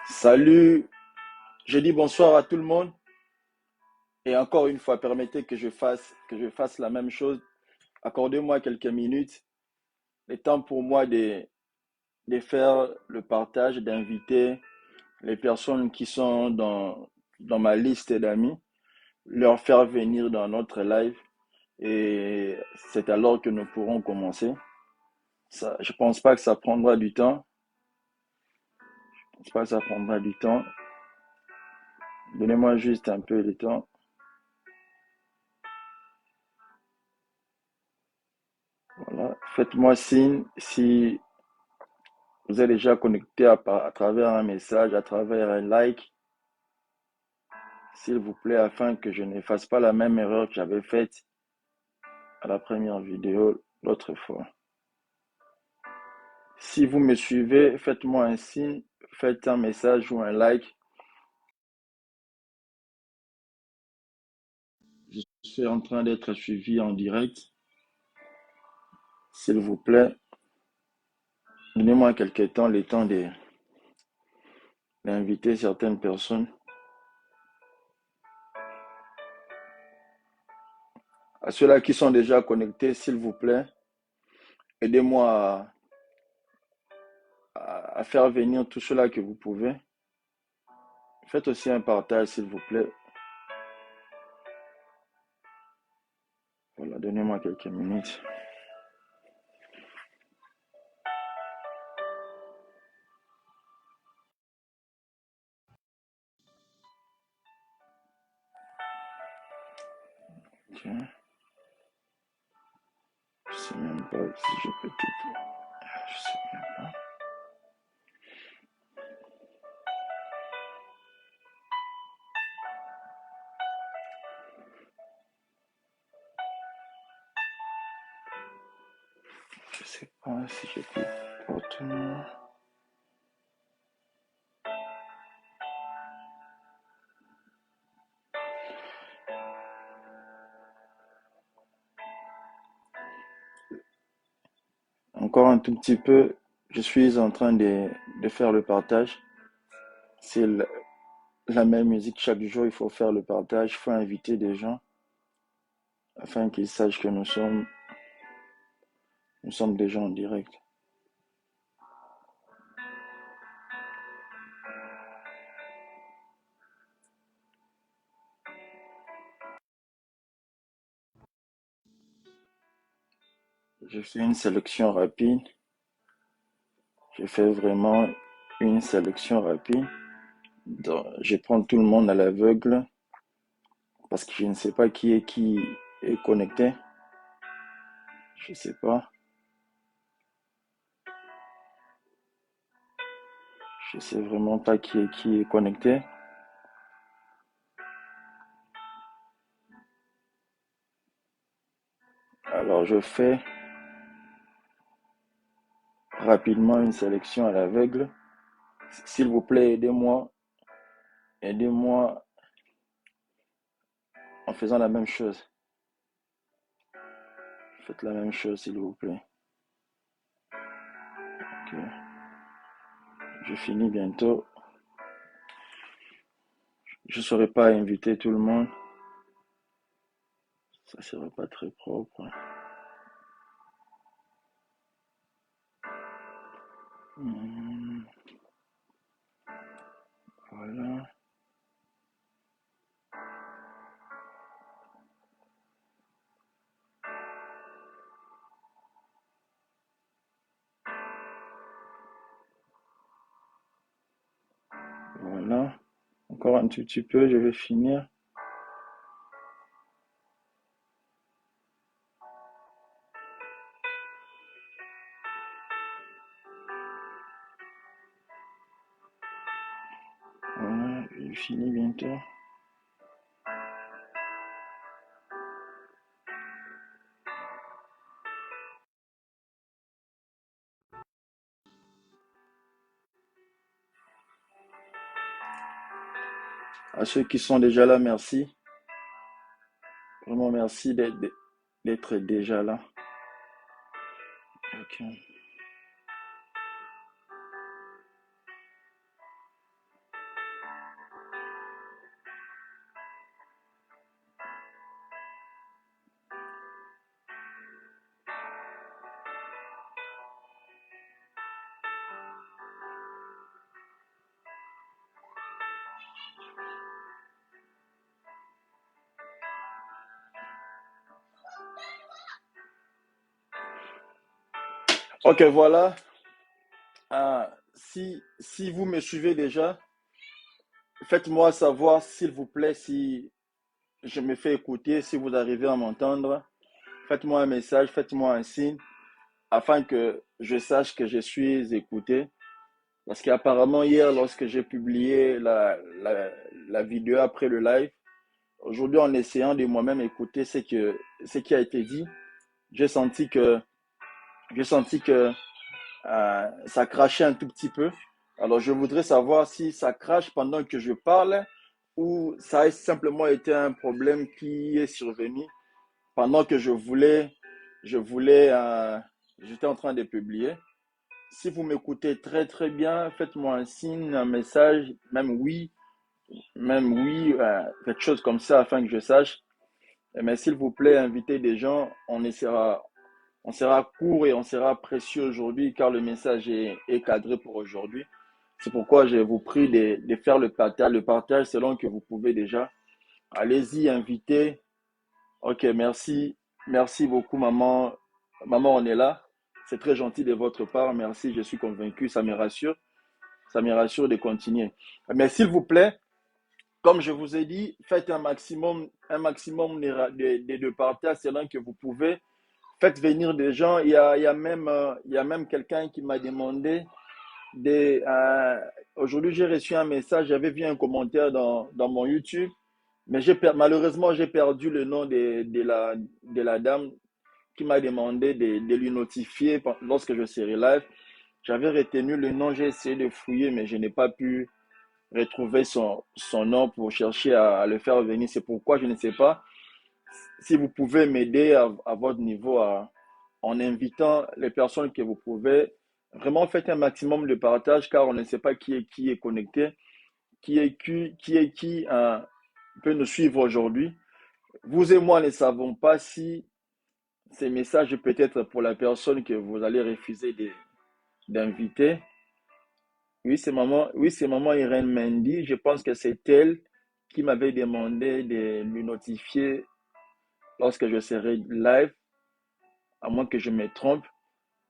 Salut, je dis bonsoir à tout le monde et encore une fois, permettez que je fasse la même chose. Accordez-moi quelques minutes, le temps pour moi de faire le partage, d'inviter les personnes qui sont dans ma liste d'amis, leur faire venir dans notre live et c'est alors que nous pourrons commencer. Ça, je pense pas que ça prendra du temps. Je pense pas que ça prendra du temps. Donnez-moi juste un peu de temps. Voilà. Faites-moi signe si vous êtes déjà connecté à travers un message, à travers un like, s'il vous plaît, afin que je ne fasse pas la même erreur que j'avais faite à la première vidéo l'autre fois. Si vous me suivez, faites-moi un signe, faites un message ou un like. Je suis en train d'être suivi en direct. S'il vous plaît, donnez-moi quelques temps, le temps d'inviter certaines personnes. À ceux-là qui sont déjà connectés, s'il vous plaît, aidez-moi à faire venir tout cela que vous pouvez. Faites aussi un partage, s'il vous plaît. Voilà, donnez-moi quelques minutes. Ok. Je sais même pas si je peux tout. Je sais même pas. Je sais pas si je peux autrement. Encore un tout petit peu. Je suis en train de faire le partage. C'est la même musique chaque jour. Il faut faire le partage. Il faut inviter des gens afin qu'ils sachent que nous sommes déjà en direct. Je fais une sélection rapide. Je fais vraiment une sélection rapide. Donc, je prends tout le monde à l'aveugle parce que je ne sais pas qui est connecté. Je sais pas. Je sais vraiment pas qui est connecté. Alors je fais rapidement une sélection à l'aveugle. S'il vous plaît, aidez-moi. Aidez-moi en faisant la même chose. Faites la même chose, s'il vous plaît. Ok. Je finis bientôt. Je ne saurais pas inviter tout le monde. Ça serait pas très propre. Hmm, voilà. Voilà. Encore un tout petit peu, je vais finir. Voilà, je finis bientôt. À ceux qui sont déjà là, merci. Vraiment merci d'être déjà là. Ok. Ok, voilà. Si vous me suivez déjà, faites-moi savoir, s'il vous plaît, si je me fais écouter, si vous arrivez à m'entendre. Faites-moi un message, faites-moi un signe, afin que je sache que je suis écouté. Parce qu'apparemment, hier, lorsque j'ai publié la vidéo après le live, aujourd'hui, en essayant de moi-même écouter ce qui a été dit, j'ai senti que, j'ai senti que ça crachait un tout petit peu. Alors, je voudrais savoir si ça crache pendant que je parle ou ça a simplement été un problème qui est survenu pendant que j'étais en train de publier. Si vous m'écoutez très très bien, faites-moi un signe, un message, même oui, quelque chose comme ça afin que je sache. Mais s'il vous plaît, invitez des gens, on sera court et on sera précieux aujourd'hui car le message est cadré pour aujourd'hui. C'est pourquoi je vous prie de faire le partage selon que vous pouvez déjà. Allez-y, invitez. Ok, merci. Merci beaucoup, maman. Maman, on est là. C'est très gentil de votre part. Merci, je suis convaincu. Ça me rassure. Ça me rassure de continuer. Mais s'il vous plaît, comme je vous ai dit, faites un maximum de partage selon que vous pouvez. Faites venir des gens. Il y a même quelqu'un qui m'a demandé de. Aujourd'hui, j'ai reçu un message. J'avais vu un commentaire dans mon YouTube, mais malheureusement, j'ai perdu le nom de la dame qui m'a demandé de lui notifier lorsque je serai live. J'avais retenu le nom, j'ai essayé de fouiller, mais je n'ai pas pu retrouver son nom pour chercher à le faire venir. C'est pourquoi je ne sais pas si vous pouvez m'aider à votre niveau en invitant les personnes que vous pouvez. Vraiment, faites un maximum de partage car on ne sait pas qui est connecté, qui peut nous suivre aujourd'hui. Vous et moi ne savons pas si ces messages peut-être pour la personne que vous allez refuser d'inviter. Oui, c'est maman Irène Mendy. Je pense que c'est elle qui m'avait demandé de lui notifier lorsque je serai live, à moins que je me trompe.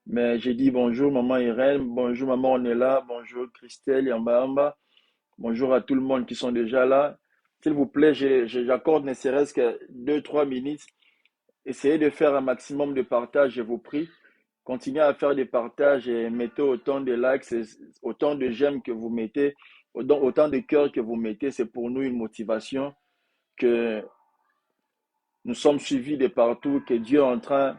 Mais j'ai dit bonjour maman Irène, bonjour maman on est là, bonjour Christelle, Yamba, bonjour à tout le monde qui sont déjà là. S'il vous plaît, j'accorde ne serait-ce que 2, 3 minutes. Essayez de faire un maximum de partage, je vous prie. Continuez à faire des partages et mettez autant de likes, autant de j'aime que vous mettez, autant de cœurs que vous mettez. C'est pour nous une motivation que nous sommes suivis de partout, que Dieu est en train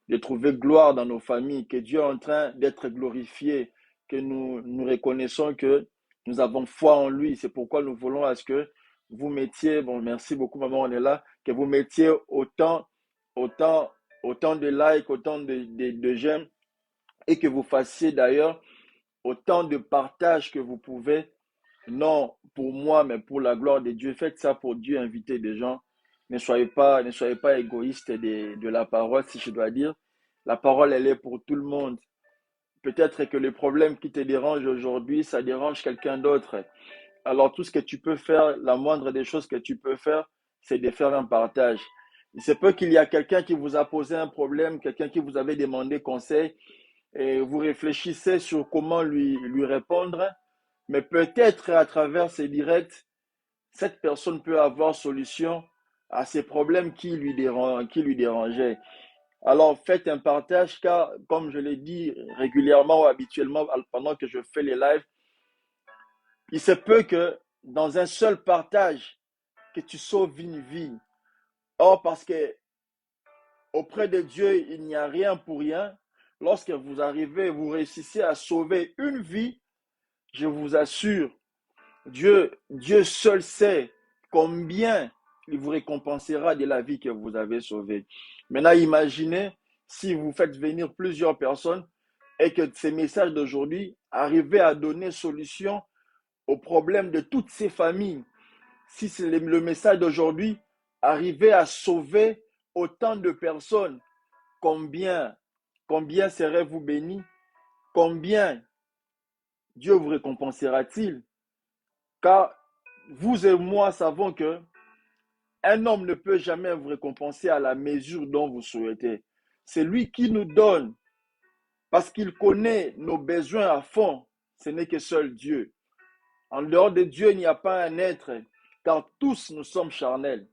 de trouver gloire dans nos familles, que Dieu est en train d'être glorifié, que nous reconnaissons que nous avons foi en lui. C'est pourquoi nous voulons à ce que vous mettiez, bon, merci beaucoup, maman, on est là, que vous mettiez autant, autant de likes, autant de j'aime, et que vous fassiez d'ailleurs autant de partage que vous pouvez, non pour moi, mais pour la gloire de Dieu. Faites ça pour Dieu, invitez des gens. Ne soyez pas égoïste de la parole, si je dois dire. La parole, elle est pour tout le monde. Peut-être que le problème qui te dérange aujourd'hui, ça dérange quelqu'un d'autre. Alors, tout ce que tu peux faire, la moindre des choses que tu peux faire, c'est de faire un partage. Il se peut qu'il y a quelqu'un qui vous a posé un problème, quelqu'un qui vous avait demandé conseil, et vous réfléchissez sur comment lui répondre, mais peut-être à travers ces directs, cette personne peut avoir solution à ces problèmes qui lui dérangeaient. Alors faites un partage car, comme je l'ai dit régulièrement ou habituellement pendant que je fais les lives, il se peut que dans un seul partage, que tu sauves une vie. Or, parce que auprès de Dieu, il n'y a rien pour rien. Lorsque vous arrivez, vous réussissez à sauver une vie, je vous assure, Dieu seul sait combien il vous récompensera de la vie que vous avez sauvée. Maintenant, imaginez si vous faites venir plusieurs personnes et que ces messages d'aujourd'hui arrivaient à donner solution aux problèmes de toutes ces familles. Si le message d'aujourd'hui arrivait à sauver autant de personnes, combien, combien serez-vous bénis? Combien Dieu vous récompensera-t-il? Car vous et moi savons que un homme ne peut jamais vous récompenser à la mesure dont vous souhaitez. C'est lui qui nous donne parce qu'il connaît nos besoins à fond. Ce n'est que seul Dieu. En dehors de Dieu, il n'y a pas un être, car tous nous sommes charnels.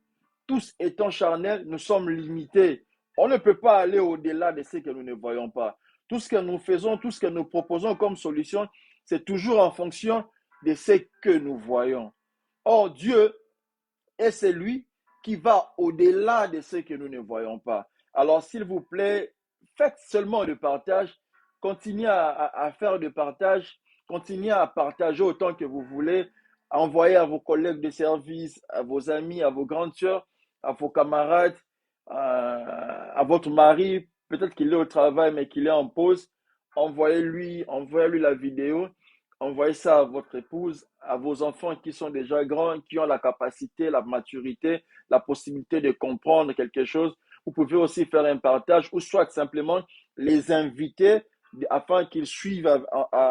Tous étant charnels, nous sommes limités. On ne peut pas aller au-delà de ce que nous ne voyons pas. Tout ce que nous faisons, tout ce que nous proposons comme solution, c'est toujours en fonction de ce que nous voyons. Or, Dieu est celui qui va au-delà de ce que nous ne voyons pas. Alors, s'il vous plaît, faites seulement le partage, continuez à faire du partage, continuez à partager autant que vous voulez, envoyez à vos collègues de service, à vos amis, à vos grandes sœurs, à vos camarades, à votre mari, peut-être qu'il est au travail mais qu'il est en pause, envoyez-lui la vidéo, envoyez ça à votre épouse, à vos enfants qui sont déjà grands, qui ont la capacité, la maturité, la possibilité de comprendre quelque chose. Vous pouvez aussi faire un partage ou soit simplement les inviter afin qu'ils suivent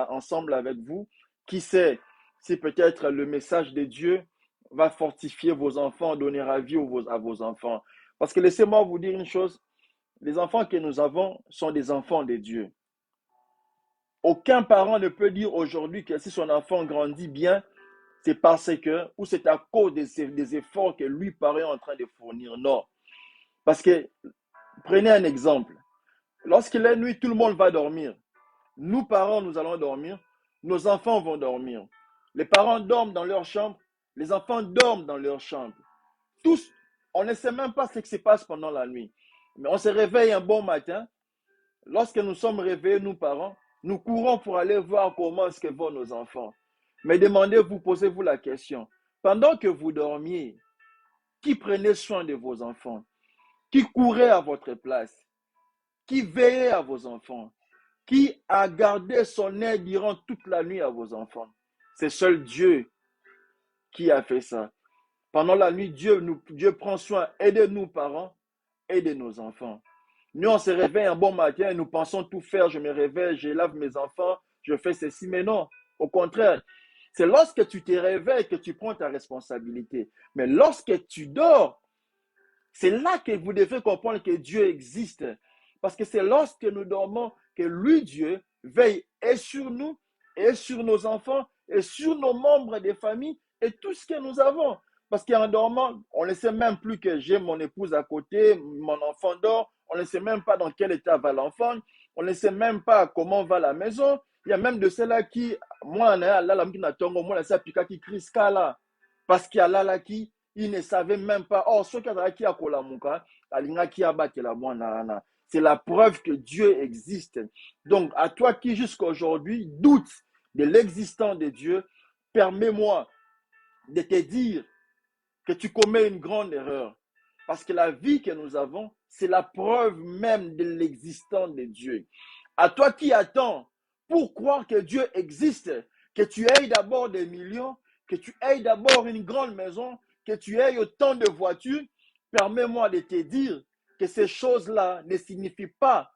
ensemble avec vous. Qui sait si peut-être le message de Dieu va fortifier vos enfants, donner la vie à vos enfants. Parce que laissez-moi vous dire une chose, les enfants que nous avons sont des enfants de Dieu. Aucun parent ne peut dire aujourd'hui que si son enfant grandit bien, c'est parce que, ou c'est à cause des efforts que lui, parent, est en train de fournir. Non. Parce que, prenez un exemple. Lorsqu'il est nuit, tout le monde va dormir. Nous, parents, nous allons dormir. Nos enfants vont dormir. Les parents dorment dans leur chambre. Les enfants dorment dans leur chambre. Tous, on ne sait même pas ce qui se passe pendant la nuit. Mais on se réveille un bon matin. Lorsque nous sommes réveillés, nous, parents, nous courons pour aller voir comment est-ce que vont nos enfants. Mais demandez-vous, posez-vous la question. Pendant que vous dormiez, qui prenait soin de vos enfants? Qui courait à votre place? Qui veillait à vos enfants? Qui a gardé son œil durant toute la nuit à vos enfants? C'est seul Dieu qui a fait ça. Pendant la nuit, Dieu prend soin et de nous, parents, et de nos enfants. Nous, on se réveille un bon matin et nous pensons tout faire. Je me réveille, je lave mes enfants, je fais ceci. Mais non, au contraire, c'est lorsque tu te réveilles que tu prends ta responsabilité. Mais lorsque tu dors, c'est là que vous devez comprendre que Dieu existe. Parce que c'est lorsque nous dormons que lui, Dieu, veille et sur nous, et sur nos enfants, et sur nos membres des familles, et tout ce que nous avons. Parce qu'en dormant, on ne sait même plus que j'ai mon épouse à côté, mon enfant dort, on ne sait même pas dans quel état va l'enfant, on ne sait même pas comment va la maison. Il y a même de ceux-là qui, moi, qui crie là, parce qu'il y a là qui, ils ne savaient même pas. Oh, ce qui a kolamuka, c'est la preuve que Dieu existe. Donc, à toi qui jusqu'à aujourd'hui doute de l'existence de Dieu, permets-moi de te dire que tu commets une grande erreur. Parce que la vie que nous avons, c'est la preuve même de l'existence de Dieu. À toi qui attends pour croire que Dieu existe, que tu aies d'abord des millions, que tu aies d'abord une grande maison, que tu aies autant de voitures, permets-moi de te dire que ces choses-là ne signifient pas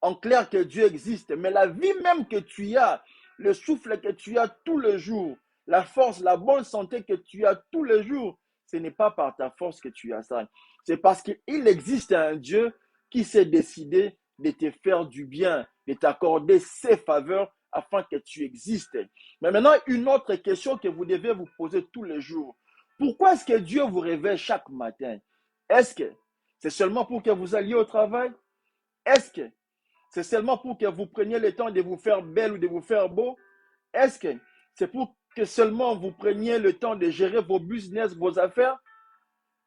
en clair que Dieu existe, mais la vie même que tu as, le souffle que tu as tous les jours, la force, la bonne santé que tu as tous les jours, ce n'est pas par ta force que tu as ça. C'est parce qu'il existe un Dieu qui s'est décidé de te faire du bien, de t'accorder ses faveurs afin que tu existes. Mais maintenant, une autre question que vous devez vous poser tous les jours. Pourquoi est-ce que Dieu vous réveille chaque matin? Est-ce que c'est seulement pour que vous alliez au travail? Est-ce que c'est seulement pour que vous preniez le temps de vous faire belle ou de vous faire beau? Est-ce que c'est pour que seulement vous preniez le temps de gérer vos business, vos affaires?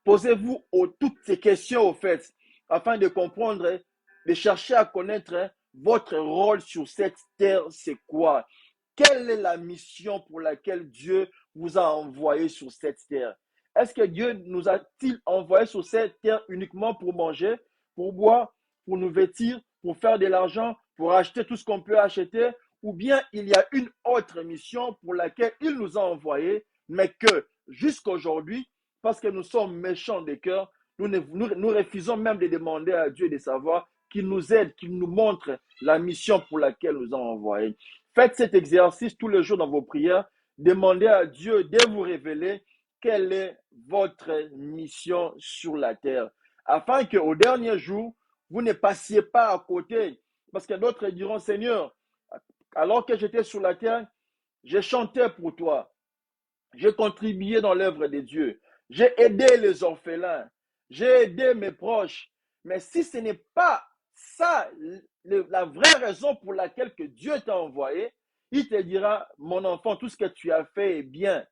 Posez-vous toutes ces questions au fait, afin de comprendre, de chercher à connaître votre rôle sur cette terre, c'est quoi? Quelle est la mission pour laquelle Dieu vous a envoyé sur cette terre? Est-ce que Dieu nous a-t-il envoyé sur cette terre uniquement pour manger, pour boire, pour nous vêtir, pour faire de l'argent, pour acheter tout ce qu'on peut acheter? Ou bien il y a une autre mission pour laquelle il nous a envoyés, mais que jusqu'à aujourd'hui, parce que nous sommes méchants de cœur, nous refusons même de demander à Dieu de savoir qu'il nous aide, qu'il nous montre la mission pour laquelle nous a envoyés. Faites cet exercice tous les jours dans vos prières. Demandez à Dieu de vous révéler quelle est votre mission sur la terre. Afin qu'au dernier jour, vous ne passiez pas à côté. Parce que d'autres diront, Seigneur, alors que j'étais sur la terre, j'ai chanté pour toi. J'ai contribué dans l'œuvre de Dieu. J'ai aidé les orphelins. J'ai aidé mes proches. Mais si ce n'est pas ça, la vraie raison pour laquelle que Dieu t'a envoyé, il te dira, mon enfant, tout ce que tu as fait est bien.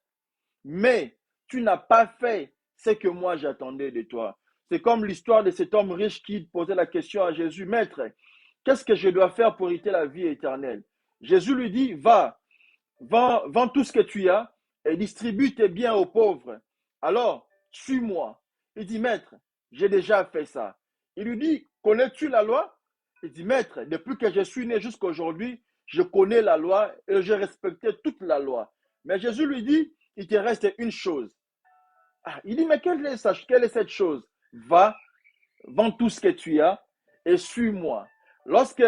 Mais tu n'as pas fait ce que moi j'attendais de toi. C'est comme l'histoire de cet homme riche qui posait la question à Jésus, Maître, qu'est-ce que je dois faire pour hériter la vie éternelle? Jésus lui dit, va, vends tout ce que tu as et distribue tes biens aux pauvres. Alors, suis-moi. Il dit, Maître, j'ai déjà fait ça. Il lui dit, connais-tu la loi? Il dit, Maître, depuis que je suis né jusqu'à aujourd'hui, je connais la loi et j'ai respecté toute la loi. Mais Jésus lui dit, il te reste une chose. Il dit, mais quelle est cette chose? Va, vends tout ce que tu as et suis-moi. Lorsque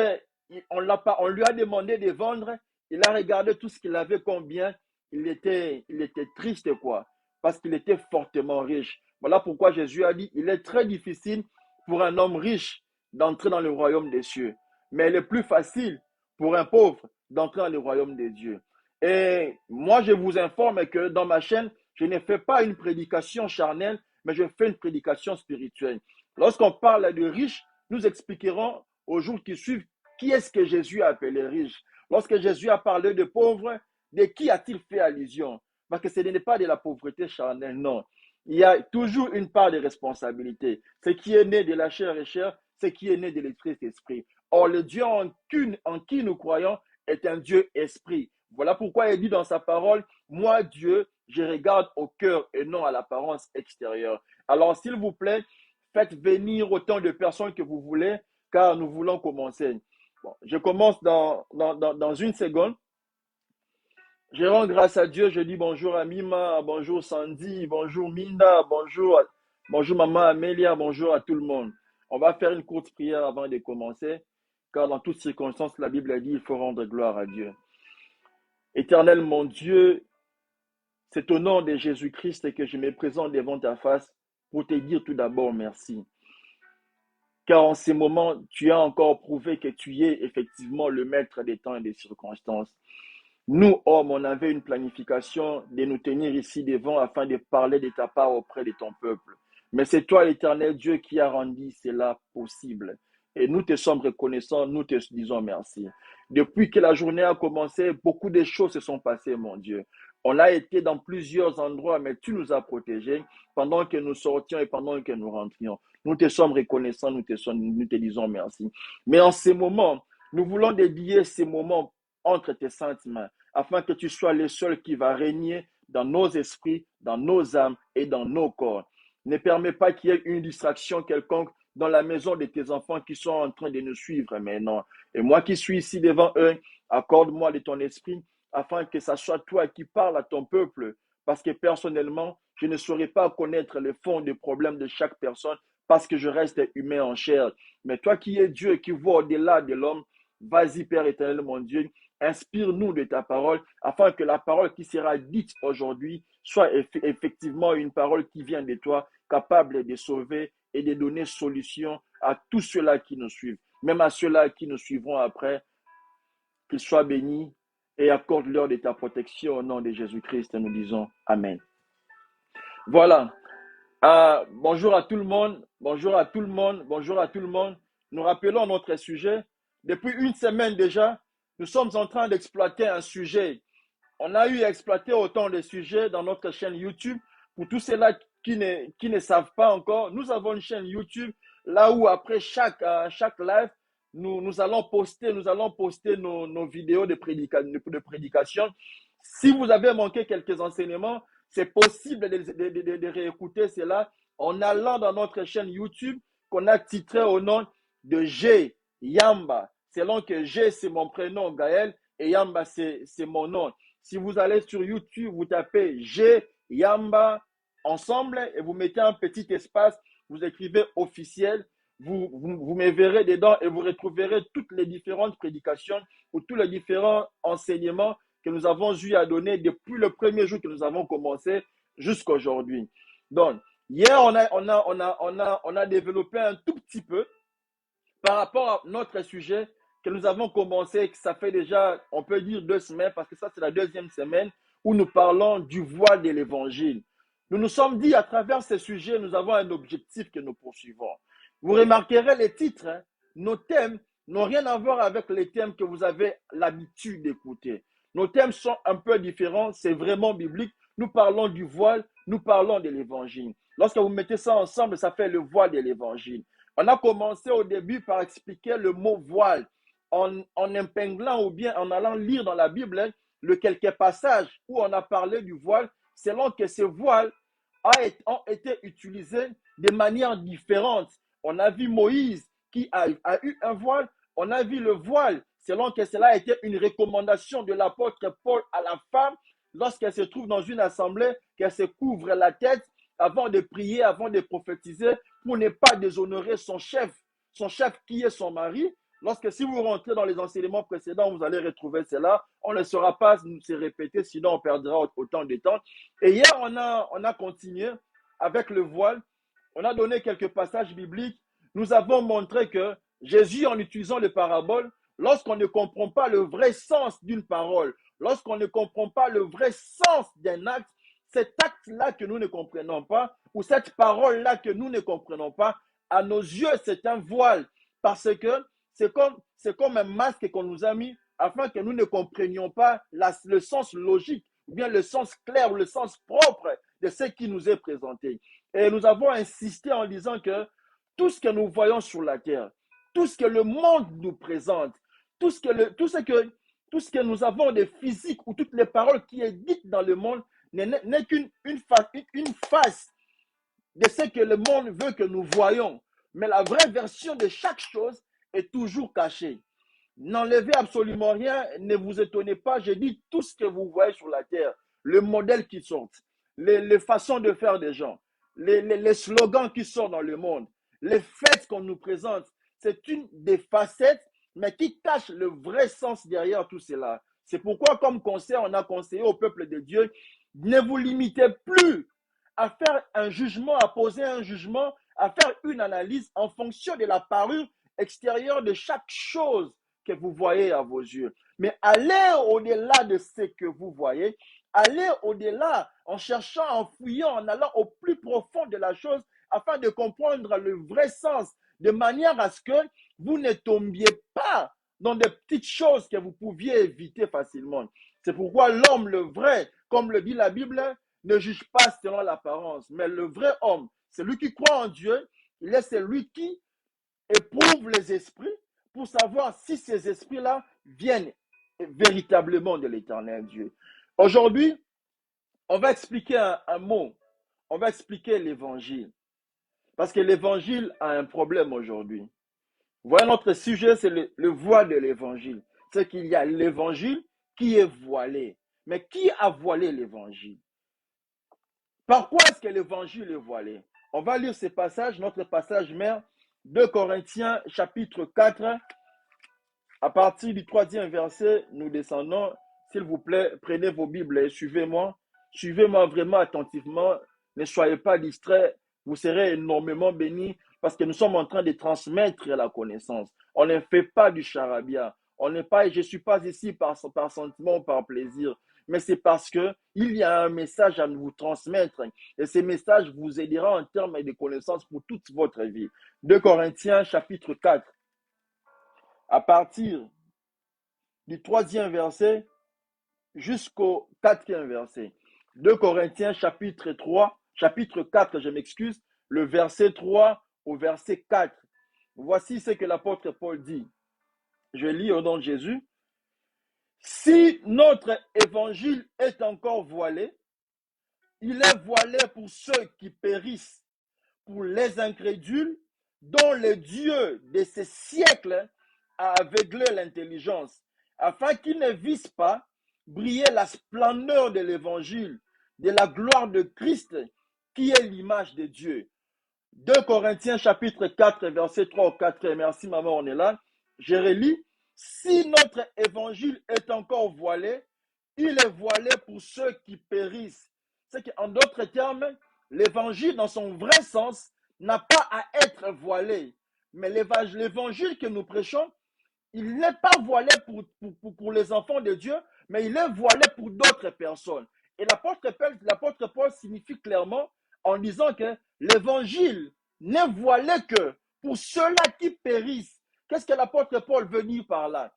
on lui a demandé de vendre, il a regardé tout ce qu'il avait comme bien. Il était triste, quoi, parce qu'il était fortement riche. Voilà pourquoi Jésus a dit, il est très difficile pour un homme riche d'entrer dans le royaume des cieux. Mais il est plus facile pour un pauvre d'entrer dans le royaume des dieux. Et moi, je vous informe que dans ma chaîne, je ne fais pas une prédication charnelle, mais je fais une prédication spirituelle. Lorsqu'on parle de riches, nous expliquerons aux jours qui suivent qui est-ce que Jésus a appelé riche. Lorsque Jésus a parlé de pauvres, de qui a-t-il fait allusion? Parce que ce n'est pas de la pauvreté charnelle, non. Il y a toujours une part de responsabilité. Ce qui est né de la chair est chair, ce qui est né de l'esprit est esprit. Or, le Dieu en qui nous croyons est un Dieu esprit. Voilà pourquoi il dit dans sa parole, moi Dieu, je regarde au cœur et non à l'apparence extérieure. Alors, s'il vous plaît, faites venir autant de personnes que vous voulez, car nous voulons commencer. Bon, je commence dans une seconde. Je rends grâce à Dieu. Je dis bonjour à Mima, bonjour Sandy, bonjour Minda, bonjour Maman Amélia, bonjour à tout le monde. On va faire une courte prière avant de commencer, car dans toutes circonstances, la Bible a dit il faut rendre gloire à Dieu. Éternel mon Dieu, c'est au nom de Jésus-Christ que je me présente devant ta face pour te dire tout d'abord merci. Car en ces moments, tu as encore prouvé que tu es effectivement le maître des temps et des circonstances. Nous, hommes, on avait une planification de nous tenir ici devant afin de parler de ta part auprès de ton peuple. Mais c'est toi, l'Éternel Dieu, qui a rendu cela possible. Et nous te sommes reconnaissants, nous te disons merci. Depuis que la journée a commencé, beaucoup de choses se sont passées, mon Dieu. On a été dans plusieurs endroits, mais tu nous as protégés pendant que nous sortions et pendant que nous rentrions. Nous te sommes reconnaissants, nous te disons merci. Mais en ces moments, nous voulons dédier ces moments entre tes saintes mains, afin que tu sois le seul qui va régner dans nos esprits, dans nos âmes et dans nos corps. Ne permets pas qu'il y ait une distraction quelconque dans la maison de tes enfants qui sont en train de nous suivre maintenant. Et moi qui suis ici devant eux, accorde-moi de ton esprit, afin que ce soit toi qui parles à ton peuple, parce que personnellement, je ne saurais pas connaître le fond des problèmes de chaque personne, parce que je reste humain en chair. Mais toi qui es Dieu, qui vois au-delà de l'homme, vas-y Père éternel, mon Dieu, inspire-nous de ta parole, afin que la parole qui sera dite aujourd'hui soit effectivement une parole qui vient de toi, capable de sauver et de donner solution à tous ceux-là qui nous suivent, même à ceux-là qui nous suivront après, qu'ils soient bénis et accorde-leur de ta protection au nom de Jésus-Christ. Nous disons Amen. Voilà. Bonjour à tout le monde, bonjour à tout le monde, bonjour à tout le monde. Nous rappelons notre sujet. Depuis une semaine déjà, nous sommes en train d'exploiter un sujet. On a eu à exploiter autant de sujets dans notre chaîne YouTube. Pour tous ceux-là qui ne savent pas encore, nous avons une chaîne YouTube là où après chaque live, nous allons poster nos vidéos de prédication. Si vous avez manqué quelques enseignements, c'est possible de réécouter cela en allant dans notre chaîne YouTube qu'on a titré au nom de G Yamba. Selon que G, c'est mon prénom, Gaël, et Yamba, c'est mon nom. Si vous allez sur YouTube, vous tapez G Yamba ensemble et vous mettez un petit espace, vous écrivez officiel, vous me verrez dedans et vous retrouverez toutes les différentes prédications ou tous les différents enseignements que nous avons eu à donner depuis le premier jour que nous avons commencé jusqu'à aujourd'hui. Donc, hier, on a développé un tout petit peu par rapport à notre sujet que nous avons commencé, que ça fait déjà, on peut dire 2 semaines, parce que ça c'est la deuxième semaine, où nous parlons du voile de l'évangile. Nous nous sommes dit, à travers ces sujets, nous avons un objectif que nous poursuivons. Vous remarquerez les titres, hein, nos thèmes n'ont rien à voir avec les thèmes que vous avez l'habitude d'écouter. Nos thèmes sont un peu différents, c'est vraiment biblique. Nous parlons du voile, nous parlons de l'évangile. Lorsque vous mettez ça ensemble, ça fait le voile de l'évangile. On a commencé au début par expliquer le mot voile en épinglant ou bien en allant lire dans la Bible, hein, le quelques passages où on a parlé du voile, selon que ces voiles ont été utilisés de manière différente. On a vu Moïse qui a eu un voile, on a vu le voile, selon que cela a été une recommandation de l'apôtre Paul à la femme lorsqu'elle se trouve dans une assemblée, qu'elle se couvre la tête avant de prier, avant de prophétiser, pour ne pas déshonorer son chef qui est son mari. Lorsque si vous rentrez dans les enseignements précédents, vous allez retrouver cela. On ne saura pas se répéter, sinon on perdra autant de temps. Et hier, on a continué avec le voile. On a donné quelques passages bibliques. Nous avons montré que Jésus, en utilisant les paraboles, lorsqu'on ne comprend pas le vrai sens d'une parole, lorsqu'on ne comprend pas le vrai sens d'un acte, cet acte-là que nous ne comprenons pas, ou cette parole-là que nous ne comprenons pas, à nos yeux, c'est un voile. Parce que c'est comme un masque qu'on nous a mis afin que nous ne comprenions pas le sens logique, ou bien le sens clair, ou le sens propre de ce qui nous est présenté. Et nous avons insisté en disant que tout ce que nous voyons sur la terre, tout ce que le monde nous présente, tout ce que nous avons de physique ou toutes les paroles qui sont dites dans le monde n'est qu'une face de ce que le monde veut que nous voyons. Mais la vraie version de chaque chose est toujours cachée. N'enlevez absolument rien, ne vous étonnez pas, je dis tout ce que vous voyez sur la terre, le modèle qui sort, les façons de faire des gens, les slogans qui sortent dans le monde, les fêtes qu'on nous présente, c'est une des facettes, mais qui cache le vrai sens derrière tout cela. C'est pourquoi, comme conseil, on a conseillé au peuple de Dieu, ne vous limitez plus à faire un jugement, à poser un jugement, à faire une analyse en fonction de la parure extérieure de chaque chose que vous voyez à vos yeux. Mais allez au-delà de ce que vous voyez, allez au-delà en cherchant, en fouillant, en allant au plus profond de la chose afin de comprendre le vrai sens, de manière à ce que vous ne tombiez pas dans des petites choses que vous pouviez éviter facilement. C'est pourquoi l'homme, le vrai, comme le dit la Bible, ne juge pas selon l'apparence, mais le vrai homme, celui qui croit en Dieu, il est celui qui éprouve les esprits pour savoir si ces esprits-là viennent véritablement de l'éternel Dieu. Aujourd'hui, on va expliquer un mot. On va expliquer l'évangile. Parce que l'évangile a un problème aujourd'hui. Voilà, notre sujet, c'est le voile de l'évangile. C'est qu'il y a l'évangile qui est voilé. Mais qui a voilé l'évangile? Par quoi est-ce que l'évangile est voilé? On va lire ce passage, notre passage mère, 2 Corinthiens chapitre 4, à partir du 3e verset, nous descendons. S'il vous plaît, prenez vos Bibles et suivez-moi. Suivez-moi vraiment attentivement. Ne soyez pas distraits. Vous serez énormément bénis parce que nous sommes en train de transmettre la connaissance. On ne fait pas du charabia. Je ne suis pas ici par sentiment ou par plaisir, mais c'est parce qu'il y a un message à vous transmettre. Et ce message vous aidera en termes de connaissances pour toute votre vie. 2 Corinthiens chapitre 4. À partir du 3e verset jusqu'au 4e verset. 2 Corinthiens chapitre 4, je m'excuse, le verset 3 au verset 4. Voici ce que l'apôtre Paul dit. Je lis au nom de Jésus. Si notre évangile est encore voilé, il est voilé pour ceux qui périssent, pour les incrédules, dont le Dieu de ces siècles a aveuglé l'intelligence, afin qu'ils ne visent pas briller la splendeur de l'évangile, de la gloire de Christ, qui est l'image de Dieu. 2 Corinthiens chapitre 4, verset 3 au 4. Merci maman, on est là. Je relis. Si notre évangile est encore voilé, il est voilé pour ceux qui périssent. C'est qu'en d'autres termes, l'évangile dans son vrai sens n'a pas à être voilé. Mais l'évangile que nous prêchons, il n'est pas voilé pour les enfants de Dieu, mais il est voilé pour d'autres personnes. Et l'apôtre Paul signifie clairement en disant que l'évangile n'est voilé que pour ceux-là qui périssent. Qu'est-ce que l'apôtre Paul veut dire par là?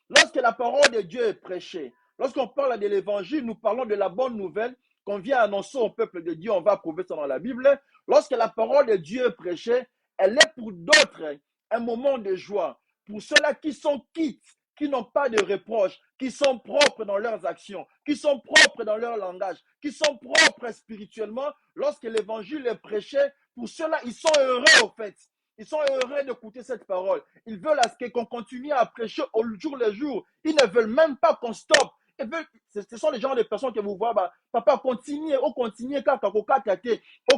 Lorsque la parole de Dieu est prêchée, lorsqu'on parle de l'évangile, nous parlons de la bonne nouvelle qu'on vient annoncer au peuple de Dieu. On va prouver ça dans la Bible. Lorsque la parole de Dieu est prêchée, elle est pour d'autres un moment de joie. Pour ceux-là qui sont quittes, qui n'ont pas de reproches, qui sont propres dans leurs actions, qui sont propres dans leur langage, qui sont propres spirituellement, lorsque l'évangile est prêché, pour ceux-là, ils sont heureux au fait. Ils sont heureux d'écouter cette parole. Ils veulent qu'on continue à prêcher au jour le jour. Ils ne veulent même pas qu'on stoppe. Ce sont les genres de personnes que vous voyez, papa, continuez,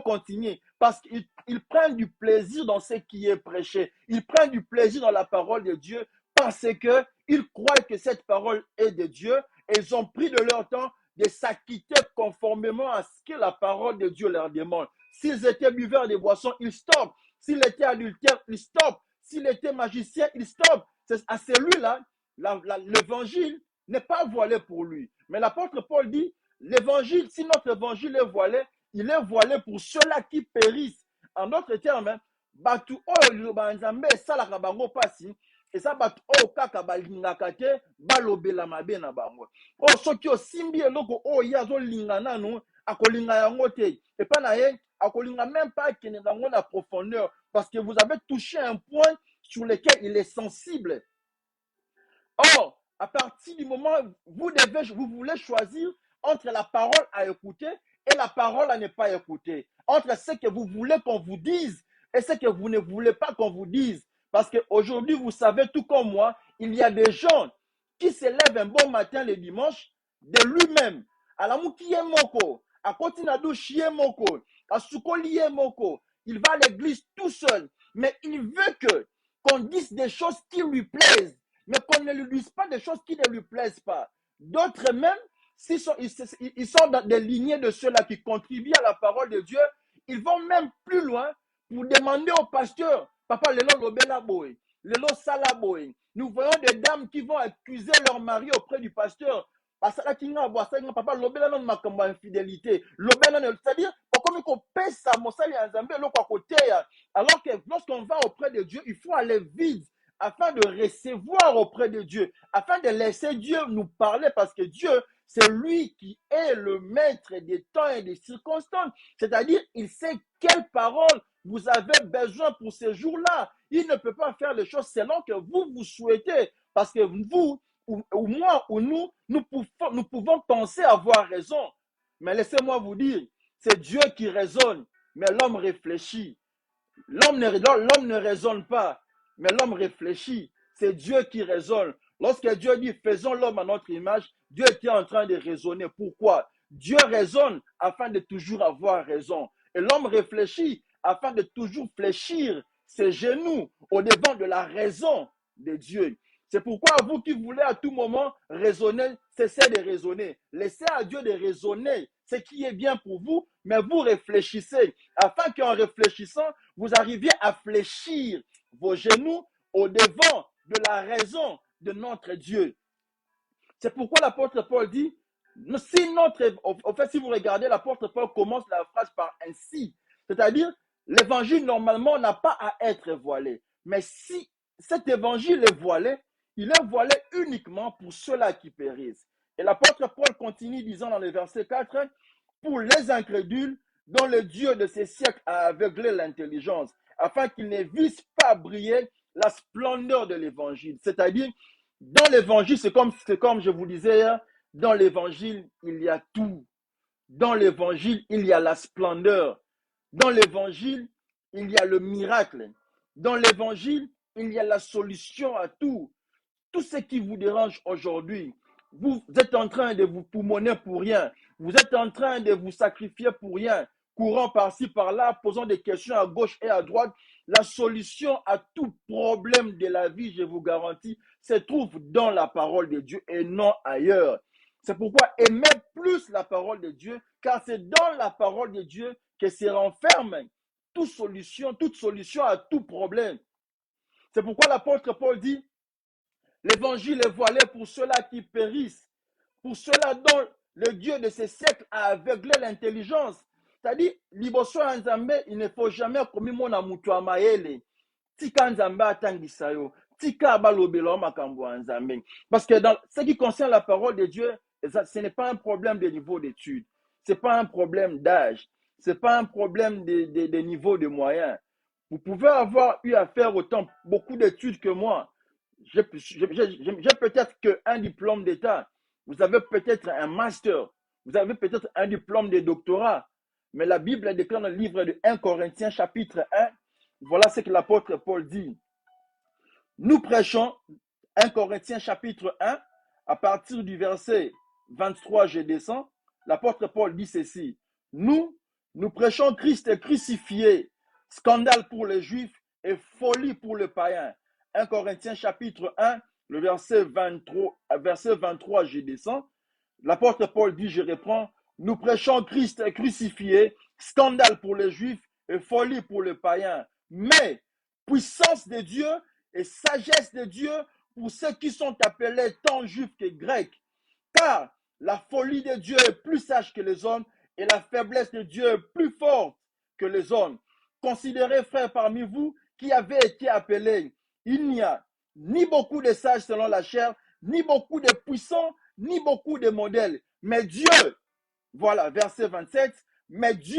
continuez, parce qu'ils prennent du plaisir dans ce qui est prêché. Ils prennent du plaisir dans la parole de Dieu parce qu'ils croient que cette parole est de Dieu et ils ont pris de leur temps de s'acquitter conformément à ce que la parole de Dieu leur demande. S'ils étaient buveurs de boissons, ils stoppent. S'il était adultère, il stoppe. S'il était magicien, il stoppe. C'est à celui-là, l'évangile n'est pas voilé pour lui. Mais l'apôtre Paul dit, l'évangile, si notre évangile est voilé, il est voilé pour ceux-là qui périssent. En d'autres termes, batu oyo banzambe esalaka bango pasi, eza batu oyo kaka balingaka te balobela mabe na bango. Oyo soki osimbi eloko oyo ye azolinga nanu, akolinga yango te. Epa na ye, akolinga même pas akende nango na profondeur, parce que vous avez touché un point sur lequel il est sensible. Or, à partir du moment où vous voulez choisir entre la parole à écouter et la parole à ne pas écouter, entre ce que vous voulez qu'on vous dise et ce que vous ne voulez pas qu'on vous dise. Parce qu'aujourd'hui, vous savez, tout comme moi, il y a des gens qui se lèvent un bon matin le dimanche de lui-même. Il va à l'église tout seul, mais il veut qu'on dise des choses qui lui plaisent, mais qu'on ne lui dise pas des choses qui ne lui plaisent pas. D'autres même, ils sont dans des lignées de ceux-là qui contribuent à la parole de Dieu, ils vont même plus loin pour demander au pasteur, papa, lelo lobela boy, lelo sala boy. Nous voyons des dames qui vont accuser leur mari auprès du pasteur. Papa, lobela non makambo infidélité. C'est-à-dire, alors que lorsqu'on va auprès de Dieu, il faut aller vite afin de recevoir auprès de Dieu, afin de laisser Dieu nous parler, parce que Dieu, c'est lui qui est le maître des temps et des circonstances. C'est-à-dire, il sait quelle parole vous avez besoin pour ces jours-là. Il ne peut pas faire les choses selon que vous souhaitez, parce que vous, ou moi, ou nous pouvons penser avoir raison. Mais laissez-moi vous dire, c'est Dieu qui raisonne, mais l'homme réfléchit. L'homme ne raisonne pas, mais l'homme réfléchit. C'est Dieu qui raisonne. Lorsque Dieu dit faisons l'homme à notre image, Dieu était en train de raisonner. Pourquoi? Dieu raisonne afin de toujours avoir raison. Et l'homme réfléchit afin de toujours fléchir ses genoux au devant de la raison de Dieu. C'est pourquoi vous qui voulez à tout moment raisonner, cessez de raisonner. Laissez à Dieu de raisonner ce qui est bien pour vous, mais vous réfléchissez afin qu'en réfléchissant, vous arriviez à fléchir vos genoux au devant de la raison de notre Dieu. C'est pourquoi l'apôtre Paul dit, si vous regardez, l'apôtre Paul commence la phrase par ainsi, c'est-à-dire, l'évangile normalement n'a pas à être voilé. Mais si cet évangile est voilé, il est voilé uniquement pour ceux-là qui périssent. Et l'apôtre Paul continue disant dans le verset 4, pour les incrédules, dont le Dieu de ces siècles a aveuglé l'intelligence, afin qu'ils ne vissent pas briller la splendeur de l'évangile. C'est-à-dire, dans l'évangile, c'est comme je vous disais, dans l'évangile, il y a tout. Dans l'évangile, il y a la splendeur. Dans l'évangile, il y a le miracle. Dans l'évangile, il y a la solution à tout. Tout ce qui vous dérange aujourd'hui, vous êtes en train de vous poumonner pour rien. Vous êtes en train de vous sacrifier pour rien. Courant par-ci, par-là, posant des questions à gauche et à droite. La solution à tout problème de la vie, je vous garantis, se trouve dans la parole de Dieu et non ailleurs. C'est pourquoi aimez plus la parole de Dieu, car c'est dans la parole de Dieu que se renferme toute solution à tout problème. C'est pourquoi l'apôtre Paul dit, L'évangile est voilé pour ceux-là qui périssent, pour ceux-là dont le Dieu de ces siècles a aveuglé l'intelligence. C'est-à-dire, liboso ya Nzambe, il ne faut jamais komimona mutu ya mayele. Tika Nzambe atangisa yo, tika balobela makambo ya Nzambe. Parce que dans ce qui concerne la parole de Dieu, ce n'est pas un problème de niveau d'études, ce n'est pas un problème d'âge, ce n'est pas un problème de niveau de moyens. Vous pouvez avoir eu à faire autant, beaucoup d'études que moi. J'ai peut-être qu'un diplôme d'État. Vous avez peut-être un master. Vous avez peut-être un diplôme de doctorat. Mais la Bible déclare dans le livre de 1 Corinthiens chapitre 1, voilà ce que l'apôtre Paul dit. Nous prêchons 1 Corinthiens chapitre 1, à partir du verset 23, je descends. L'apôtre Paul dit ceci. Nous prêchons Christ crucifié, scandale pour les Juifs et folie pour les païens. 1 Corinthiens chapitre 1, le verset 23, je descends. L'apôtre Paul dit, je reprends, nous prêchons Christ crucifié, scandale pour les Juifs et folie pour les païens. Mais puissance de Dieu et sagesse de Dieu pour ceux qui sont appelés tant juifs que grecs. Car la folie de Dieu est plus sage que les hommes et la faiblesse de Dieu est plus forte que les hommes. Considérez, frères, parmi vous qui avez été appelés, il n'y a ni beaucoup de sages selon la chair, ni beaucoup de puissants, ni beaucoup de modèles. Mais Dieu, voilà, verset 27, mais Dieu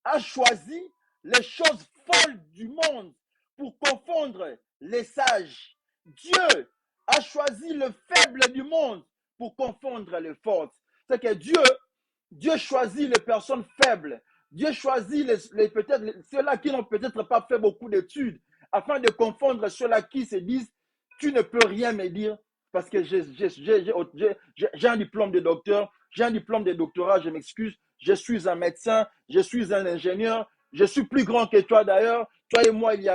a choisi les choses folles du monde pour confondre les sages. Dieu a choisi le faible du monde pour confondre les fortes. C'est que Dieu choisit les personnes faibles. Dieu choisit peut-être ceux-là qui n'ont peut-être pas fait beaucoup d'études afin de confondre ceux-là qui se disent tu ne peux rien me dire parce que j'ai un diplôme de docteur, j'ai un diplôme de doctorat, je m'excuse, je suis un médecin, je suis un ingénieur, je suis plus grand que toi d'ailleurs. Toi et moi, il y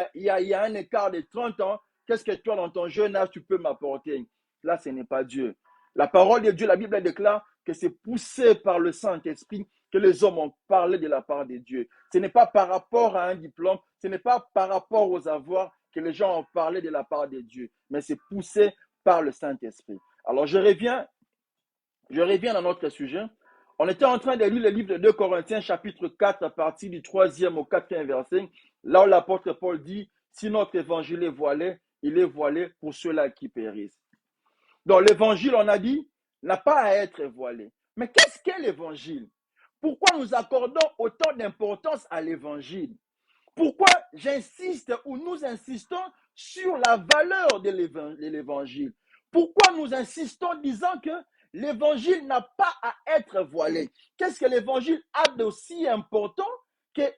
a un écart de 30 ans. Qu'est-ce que toi, dans ton jeune âge, tu peux m'apporter? Là, ce n'est pas Dieu. La parole de Dieu, la Bible déclare que c'est poussé par le Saint-Esprit que les hommes ont parlé de la part de Dieu. Ce n'est pas par rapport à un diplôme, ce n'est pas par rapport aux avoirs que les gens ont parlé de la part de Dieu, mais c'est poussé par le Saint-Esprit. Alors, je reviens dans notre sujet. On était en train de lire le livre de 2 Corinthiens, chapitre 4, à partir du 3e au 4e verset, là où l'apôtre Paul dit, si notre évangile est voilé, il est voilé pour ceux-là qui périssent. Donc, l'évangile, on a dit, n'a pas à être voilé. Mais qu'est-ce qu'est l'évangile? Pourquoi nous accordons autant d'importance à l'évangile? Pourquoi j'insiste ou nous insistons sur la valeur de l'évangile? Pourquoi nous insistons disant que l'évangile n'a pas à être voilé? Qu'est-ce que l'évangile a d'aussi important qu'elle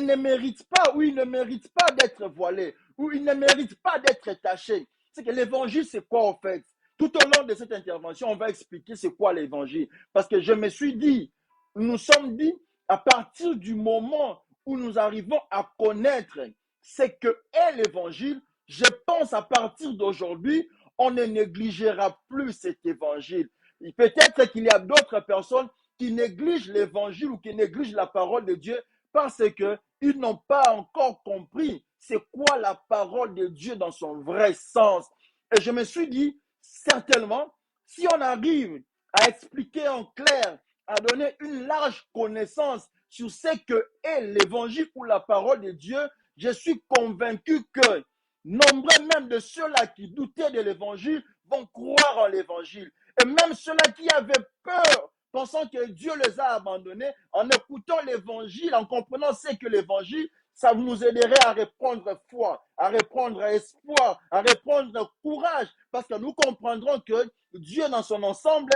ne mérite pas ou il ne mérite pas d'être voilé ou il ne mérite pas d'être taché? C'est que l'évangile, c'est quoi en fait? Tout au long de cette intervention, on va expliquer c'est quoi l'évangile. Parce que je me suis dit, nous sommes dit, à partir du moment où nous arrivons à connaître ce que est l'évangile, je pense à partir d'aujourd'hui, on ne négligera plus cet évangile. Peut-être qu'il y a d'autres personnes qui négligent l'évangile ou qui négligent la parole de Dieu parce qu'ils n'ont pas encore compris c'est quoi la parole de Dieu dans son vrai sens. Et je me suis dit, certainement, si on arrive à expliquer en clair, à donner une large connaissance sur ce que est l'évangile ou la parole de Dieu, je suis convaincu que nombreux même de ceux-là qui doutaient de l'évangile vont croire en l'évangile. Et même ceux-là qui avaient peur, pensant que Dieu les a abandonnés, en écoutant l'évangile, en comprenant ce que l'évangile, ça nous aiderait à reprendre foi, à reprendre espoir, à reprendre courage, parce que nous comprendrons que Dieu dans son ensemble,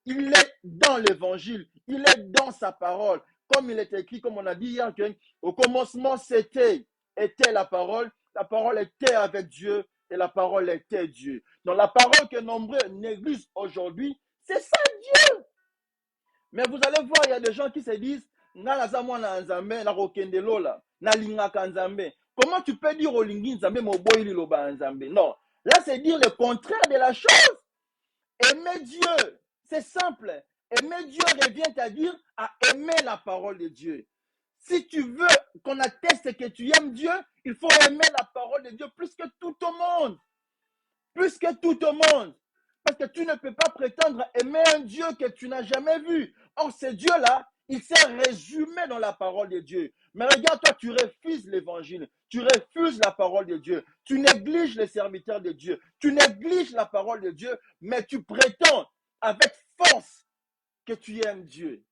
il est dans l'évangile, il est dans sa parole. Comme il est écrit, comme on a dit hier, au commencement était la parole était avec Dieu et la parole était Dieu. Donc la parole que nombreux négligent aujourd'hui, c'est ça Dieu. Mais vous allez voir, il y a des gens qui se disent, comment tu peux dire au lingi nzambe moboyi liloba nzambe? Non, là c'est dire le contraire de la chose. Aimer Dieu, c'est simple. Aimer Dieu revient à dire à aimer la parole de Dieu. Si tu veux qu'on atteste que tu aimes Dieu, il faut aimer la parole de Dieu plus que tout au monde. plus que tout au monde. Parce que tu ne peux pas prétendre aimer un Dieu que tu n'as jamais vu. Or, ce Dieu-là, il s'est résumé dans la parole de Dieu. Mais regarde, toi, tu refuses l'évangile. Tu refuses la parole de Dieu. Tu négliges les serviteurs de Dieu. Tu négliges la parole de Dieu, mais tu prétends avec force que tu aimes Dieu.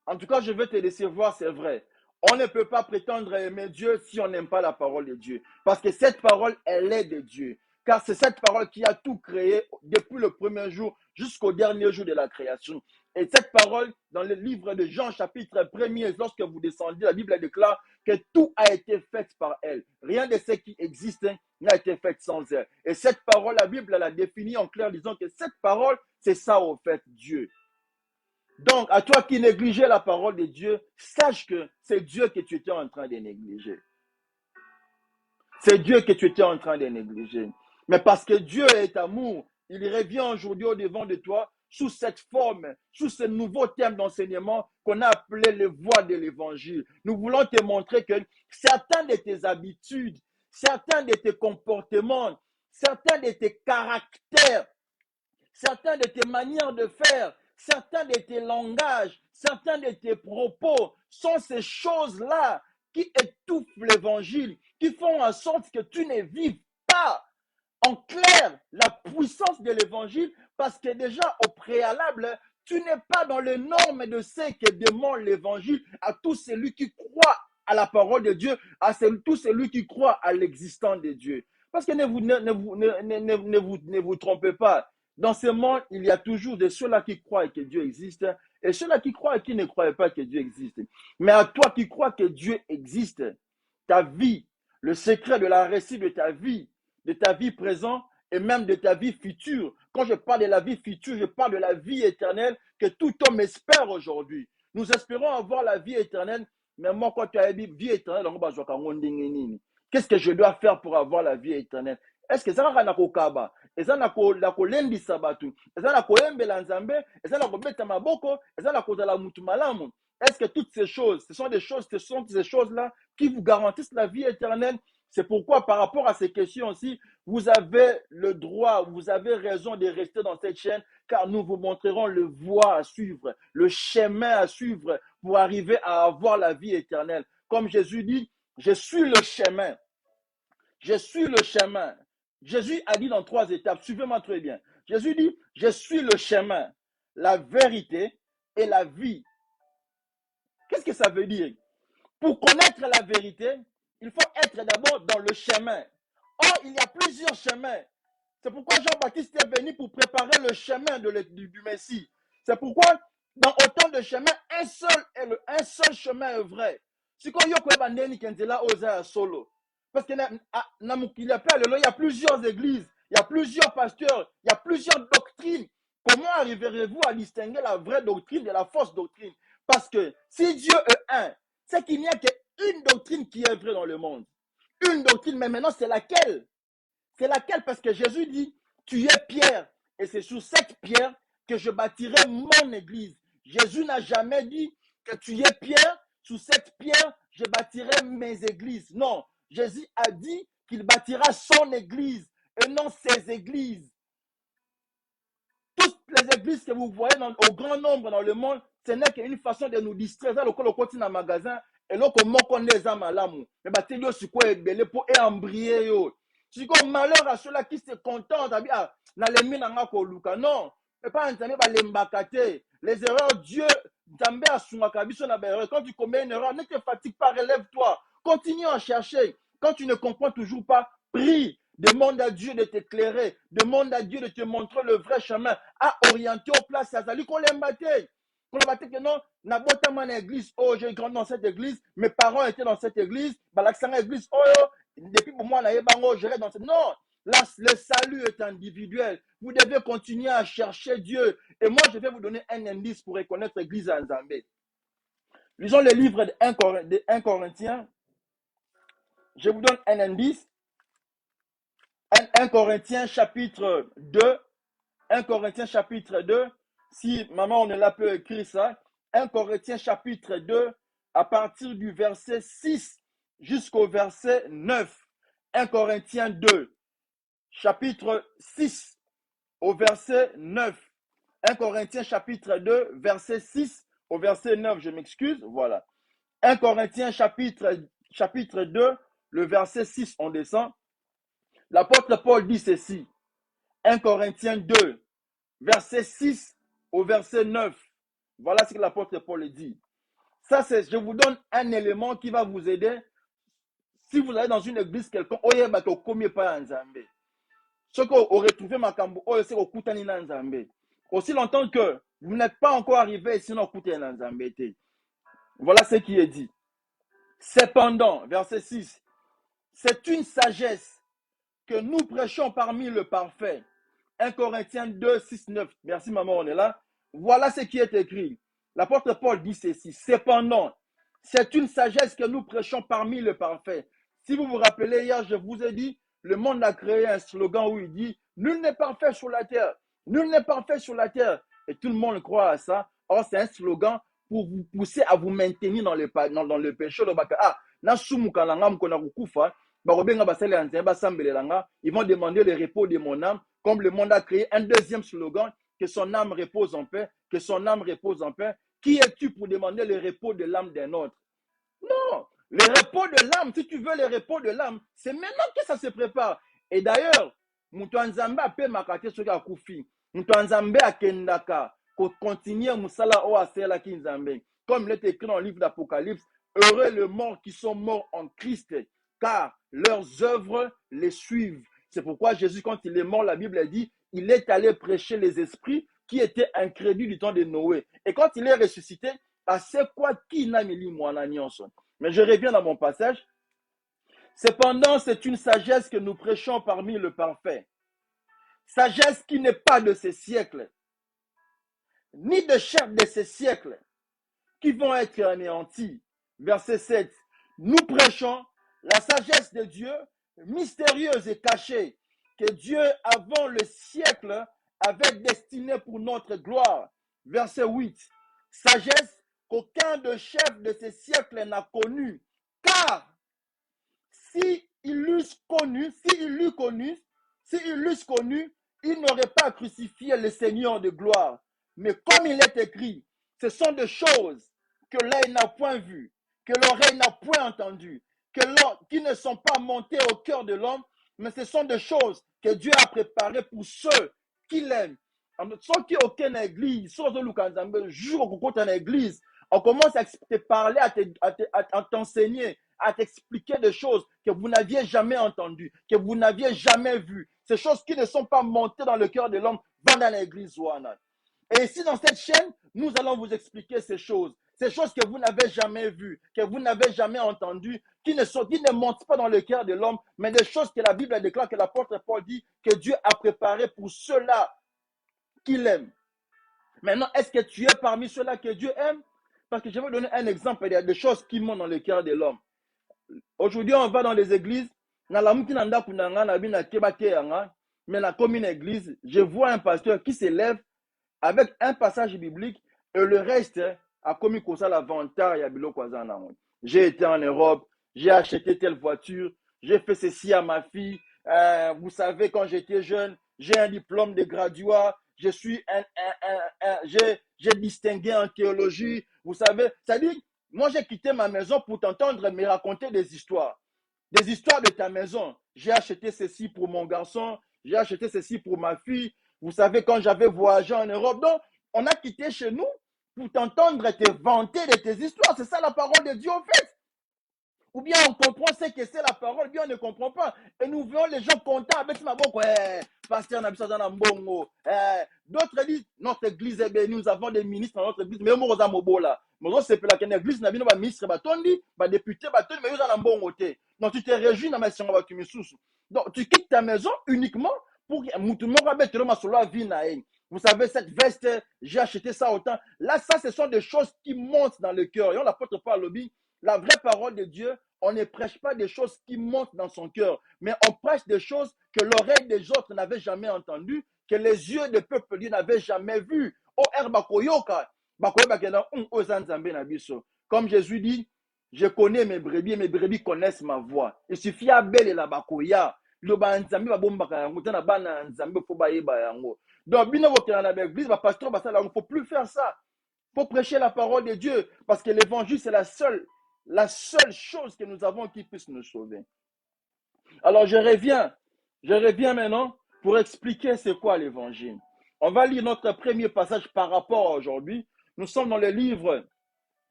En tout cas, je veux te laisser voir, c'est vrai. On ne peut pas prétendre aimer Dieu si on n'aime pas la parole de Dieu. Parce que cette parole, elle est de Dieu. Car c'est cette parole qui a tout créé depuis le premier jour jusqu'au dernier jour de la création. Et cette parole, dans le livre de Jean, chapitre 1er, lorsque vous descendez, la Bible déclare que tout a été fait par elle. Rien de ce qui existe n'a été fait sans elle. Et cette parole, la Bible l'a définie en clair, disant que cette parole, c'est ça au fait, Dieu. Donc, à toi qui négligeais la parole de Dieu, sache que c'est Dieu que tu étais en train de négliger. C'est Dieu que tu étais en train de négliger. Mais parce que Dieu est amour, il revient aujourd'hui au devant de toi sous cette forme, sous ce nouveau thème d'enseignement qu'on a appelé les voies de l'évangile. Nous voulons te montrer que certains de tes habitudes, certains de tes comportements, certains de tes caractères, certains de tes manières de faire, certains de tes langages, certains de tes propos sont ces choses-là qui étouffent l'évangile, qui font en sorte que tu ne vives pas en clair la puissance de l'évangile parce que déjà au préalable, tu n'es pas dans les normes de ce que demande l'évangile à tout celui qui croit à la parole de Dieu, à tout celui qui croit à l'existence de Dieu. Parce que ne vous trompez pas. Dans ce monde, il y a toujours de ceux-là qui croient que Dieu existe et ceux-là qui croient et qui ne croient pas que Dieu existe. Mais à toi qui crois que Dieu existe, ta vie, le secret de la réussite de ta vie présente et même de ta vie future. Quand je parle de la vie future, je parle de la vie éternelle que tout homme espère aujourd'hui. Nous espérons avoir la vie éternelle, mais moi, quand tu as dit vie éternelle, qu'est-ce que je dois faire pour avoir la vie éternelle? Est-ce que ça va na kokaba? Eza na kolendisa batu? Eza na koyembela nzambe? Eza na kobeta maboko? Eza na kozala mutu malamu? Est-ce que toutes ces choses, ce sont ces choses-là qui vous garantissent la vie éternelle? C'est pourquoi, par rapport à ces questions aussi, vous avez le droit, vous avez raison de rester dans cette chaîne, car nous vous montrerons le voie à suivre, le chemin à suivre pour arriver à avoir la vie éternelle. Comme Jésus dit, je suis le chemin. Je suis le chemin. Jésus a dit dans 3 étapes, suivez-moi très bien. Jésus dit, je suis le chemin, la vérité et la vie. Qu'est-ce que ça veut dire? Pour connaître la vérité, il faut être d'abord dans le chemin. Or, il y a plusieurs chemins. C'est pourquoi Jean-Baptiste est venu pour préparer le chemin du Messie. C'est pourquoi, dans autant de chemins, un seul chemin est vrai. Si il parce qu'il y a plusieurs églises, il y a plusieurs pasteurs, il y a plusieurs doctrines. Comment arriverez-vous à distinguer la vraie doctrine de la fausse doctrine? Parce que si Dieu est un, c'est qu'il n'y a qu'une doctrine qui est vraie dans le monde. Une doctrine, mais maintenant c'est laquelle? C'est laquelle? Parce que Jésus dit, tu es Pierre, et c'est sur cette pierre que je bâtirai mon église. Jésus n'a jamais dit que tu es Pierre, sous cette pierre, je bâtirai mes églises. Non, Jésus a dit qu'il bâtira son église et non ses églises. Toutes les églises que vous voyez au grand nombre dans le monde, ce n'est qu'une façon de nous distraire. Le côté dans le magasin, et là, comment on est à malamu. Mais bah, tu dis, quoi est belé pour embryer. Si comme malheur à ceux-là qui se contentent, na les mines en akoluka. Non, mais pas entendre les mbakate. Les erreurs, Dieu, Zambé a soumakabiso na erreur. Quand tu commets une erreur, ne te fatigue pas, relève-toi. Continue à chercher. Quand tu ne comprends toujours pas, prie. Demande à Dieu de t'éclairer. Demande à Dieu de te montrer le vrai chemin. À orienter aux places à Zali qu'on l'aime battre. Qu'on l'aime battre que non, n'a pas dans l'église. Oh, j'ai grandi dans cette église. Mes parents étaient dans cette église. L'accent église. Oh, depuis pour moi, je reste dans cette. Non, là, le salut est individuel. Vous devez continuer à chercher Dieu. Et moi, je vais vous donner un indice pour reconnaître l'église à Nzambé. Lisons le livre de 1 Corinthiens. Je vous donne un indice. 1 Corinthiens chapitre 2. 1 Corinthiens chapitre 2. Si maman, on ne l'a pas écrit ça. 1 Corinthiens chapitre 2, à partir du verset 6 jusqu'au verset 9. 1 Corinthiens 2. chapitre 6, au verset 9. 1 Corinthiens chapitre 2, verset 6 au verset 9, je m'excuse, voilà. 1 Corinthiens chapitre 2, le verset 6, on descend. L'apôtre Paul dit ceci. 1 Corinthiens 2, verset 6 au verset 9. Voilà ce que l'apôtre Paul dit. Ça, c'est, je vous donne un élément qui va vous aider. Si vous allez dans une église quelconque, ce qu'on aurait trouvé Makambo, aussi longtemps que vous n'êtes pas encore arrivé ici, voilà ce qui est dit. Cependant, verset 6, c'est une sagesse que nous prêchons parmi le parfait. 1 Corinthiens 2, 6, 9. Merci maman, on est là. Voilà ce qui est écrit. L'apôtre Paul dit ceci. Cependant, c'est une sagesse que nous prêchons parmi le parfait. Si vous vous rappelez, hier, je vous ai dit, le monde a créé un slogan où il dit « Nul n'est parfait sur la terre. Nul n'est parfait sur la terre. » Et tout le monde croit à ça. Or, c'est un slogan pour vous pousser à vous maintenir dans le péché. Ah, ils vont demander le repos de mon âme, comme le monde a créé un deuxième slogan, que son âme repose en paix, que son âme repose en paix. Qui es-tu pour demander le repos de l'âme d'un autre? Non, le repos de l'âme, si tu veux le repos de l'âme, c'est maintenant que ça se prépare. Et d'ailleurs, Moutoanzambe a pe makate soki akufi. Moutoanzambe a kendaka, ko continuer musala o asela kinzambe. Comme il est écrit dans le livre d'Apocalypse, heureux les morts qui sont morts en Christ, car leurs œuvres les suivent. C'est pourquoi Jésus, quand il est mort, la Bible dit, il est allé prêcher les esprits qui étaient incrédules du temps de Noé. Et quand il est ressuscité, à c'est quoi qui n'a mis moi Mais je reviens dans mon passage. Cependant, c'est une sagesse que nous prêchons parmi le parfait. Sagesse qui n'est pas de ces siècles, ni de chefs de ces siècles, qui vont être anéantis. Verset 7. Nous prêchons la sagesse de Dieu, mystérieuse et cachée, que Dieu, avant le siècle, avait destinée pour notre gloire. Verset 8. Sagesse qu'aucun de chefs de ces siècles n'a connue. Car, s'il l'eût connu, il n'aurait pas crucifié le Seigneur de gloire. Mais comme il est écrit, ce sont des choses que l'œil n'a point vues, que l'oreille n'a point entendues, qui ne sont pas montées au cœur de l'homme, mais ce sont des choses que Dieu a préparées pour ceux qui l'aiment. Ceux qui ont aucune église, ceux qui ont jour en église, on commence à te parler, à t'enseigner, à t'expliquer des choses que vous n'aviez jamais entendues, que vous n'aviez jamais vues. Ces choses qui ne sont pas montées dans le cœur de l'homme vont dans l'église. Et ici, dans cette chaîne, nous allons vous expliquer ces choses que vous n'avez jamais vues, que vous n'avez jamais entendues, qui ne montent pas dans le cœur de l'homme, mais des choses que la Bible déclare, que l'apôtre Paul dit, que Dieu a préparées pour ceux-là qui l'aiment. Maintenant, est-ce que tu es parmi ceux-là que Dieu aime? Parce que je vais vous donner un exemple des choses qui montent dans le cœur de l'homme. Aujourd'hui, on va dans les églises, mais comme une église, je vois un pasteur qui s'élève avec un passage biblique et le reste a commis comme ça l'avantage. J'ai été en Europe, j'ai acheté telle voiture, j'ai fait ceci à ma fille. Vous savez, quand j'étais jeune, j'ai un diplôme de graduat, je suis j'ai distingué en théologie. Vous savez, c'est-à-dire, moi j'ai quitté ma maison pour t'entendre me raconter des histoires de ta maison. J'ai acheté ceci pour mon garçon, j'ai acheté ceci pour ma fille. Vous savez, quand j'avais voyagé en Europe, donc on a quitté chez nous pour t'entendre te vanter de tes histoires. C'est ça la parole de Dieu en fait. Ou bien on comprend ce que c'est la parole, ou bien on ne comprend pas. Et nous voyons les gens contents avec ma boque. Pasteur, on a besoin d'un bongo. D'autres disent, notre église est bénie, nous avons des ministres dans notre église. Mais moi, je suis là. Moi, c'est pour la église, nous avons des ministres, des députés, mais nous avons un bon côté. Donc, tu te réjouis dans ma mission. Donc, tu quittes ta maison uniquement pour que vous savez, cette veste, j'ai acheté ça autant. Là, ça, ce sont des choses qui montent dans le cœur. Et on l'apporte pas à l'objet. La vraie parole de Dieu, on ne prêche pas des choses qui montent dans son cœur, mais on prêche des choses que l'oreille des autres n'avait jamais entendues, que les yeux des peuples n'avaient jamais vues. Comme Jésus dit, je connais mes brebis et mes brebis connaissent ma voix. Il suffit à belle la bakoya. Loba nzambe babombaka yango tana bana nzambe faut bayeba yango. Donc bino bokena na l'église ba pasteur basala yango, faut plus faire ça. Faut prêcher la parole de Dieu parce que l'évangile c'est la seule chose que nous avons qui puisse nous sauver. Alors je reviens maintenant pour expliquer c'est quoi l'évangile. On va lire notre premier passage par rapport à aujourd'hui. Nous sommes dans le livre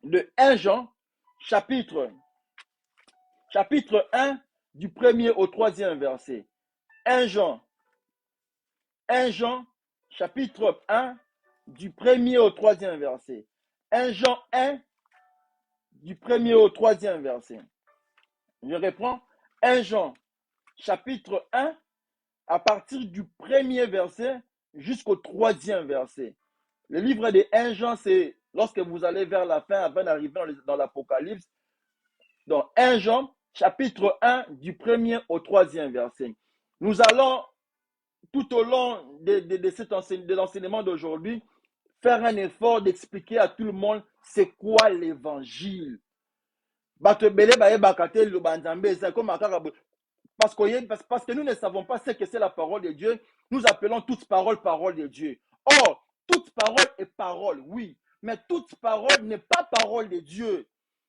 de 1 Jean, chapitre 1, du 1er au 3e verset. 1 Jean, chapitre 1, du 1er au 3e verset. 1 Jean 1, du 1er au 3e verset. Je reprends. 1 Jean, chapitre 1, à partir du 1er verset jusqu'au 3e verset. Le livre de 1 Jean, c'est lorsque vous allez vers la fin, avant d'arriver dans l'Apocalypse. Donc 1 Jean, chapitre 1, du 1er au 3e verset. Nous allons, tout au long de l'enseignement d'aujourd'hui, faire un effort d'expliquer à tout le monde c'est quoi l'évangile. Parce que nous ne savons pas ce que c'est la parole de Dieu. Nous appelons toute parole parole de Dieu. Or, toute parole est parole, oui. Mais toute parole n'est pas parole de Dieu.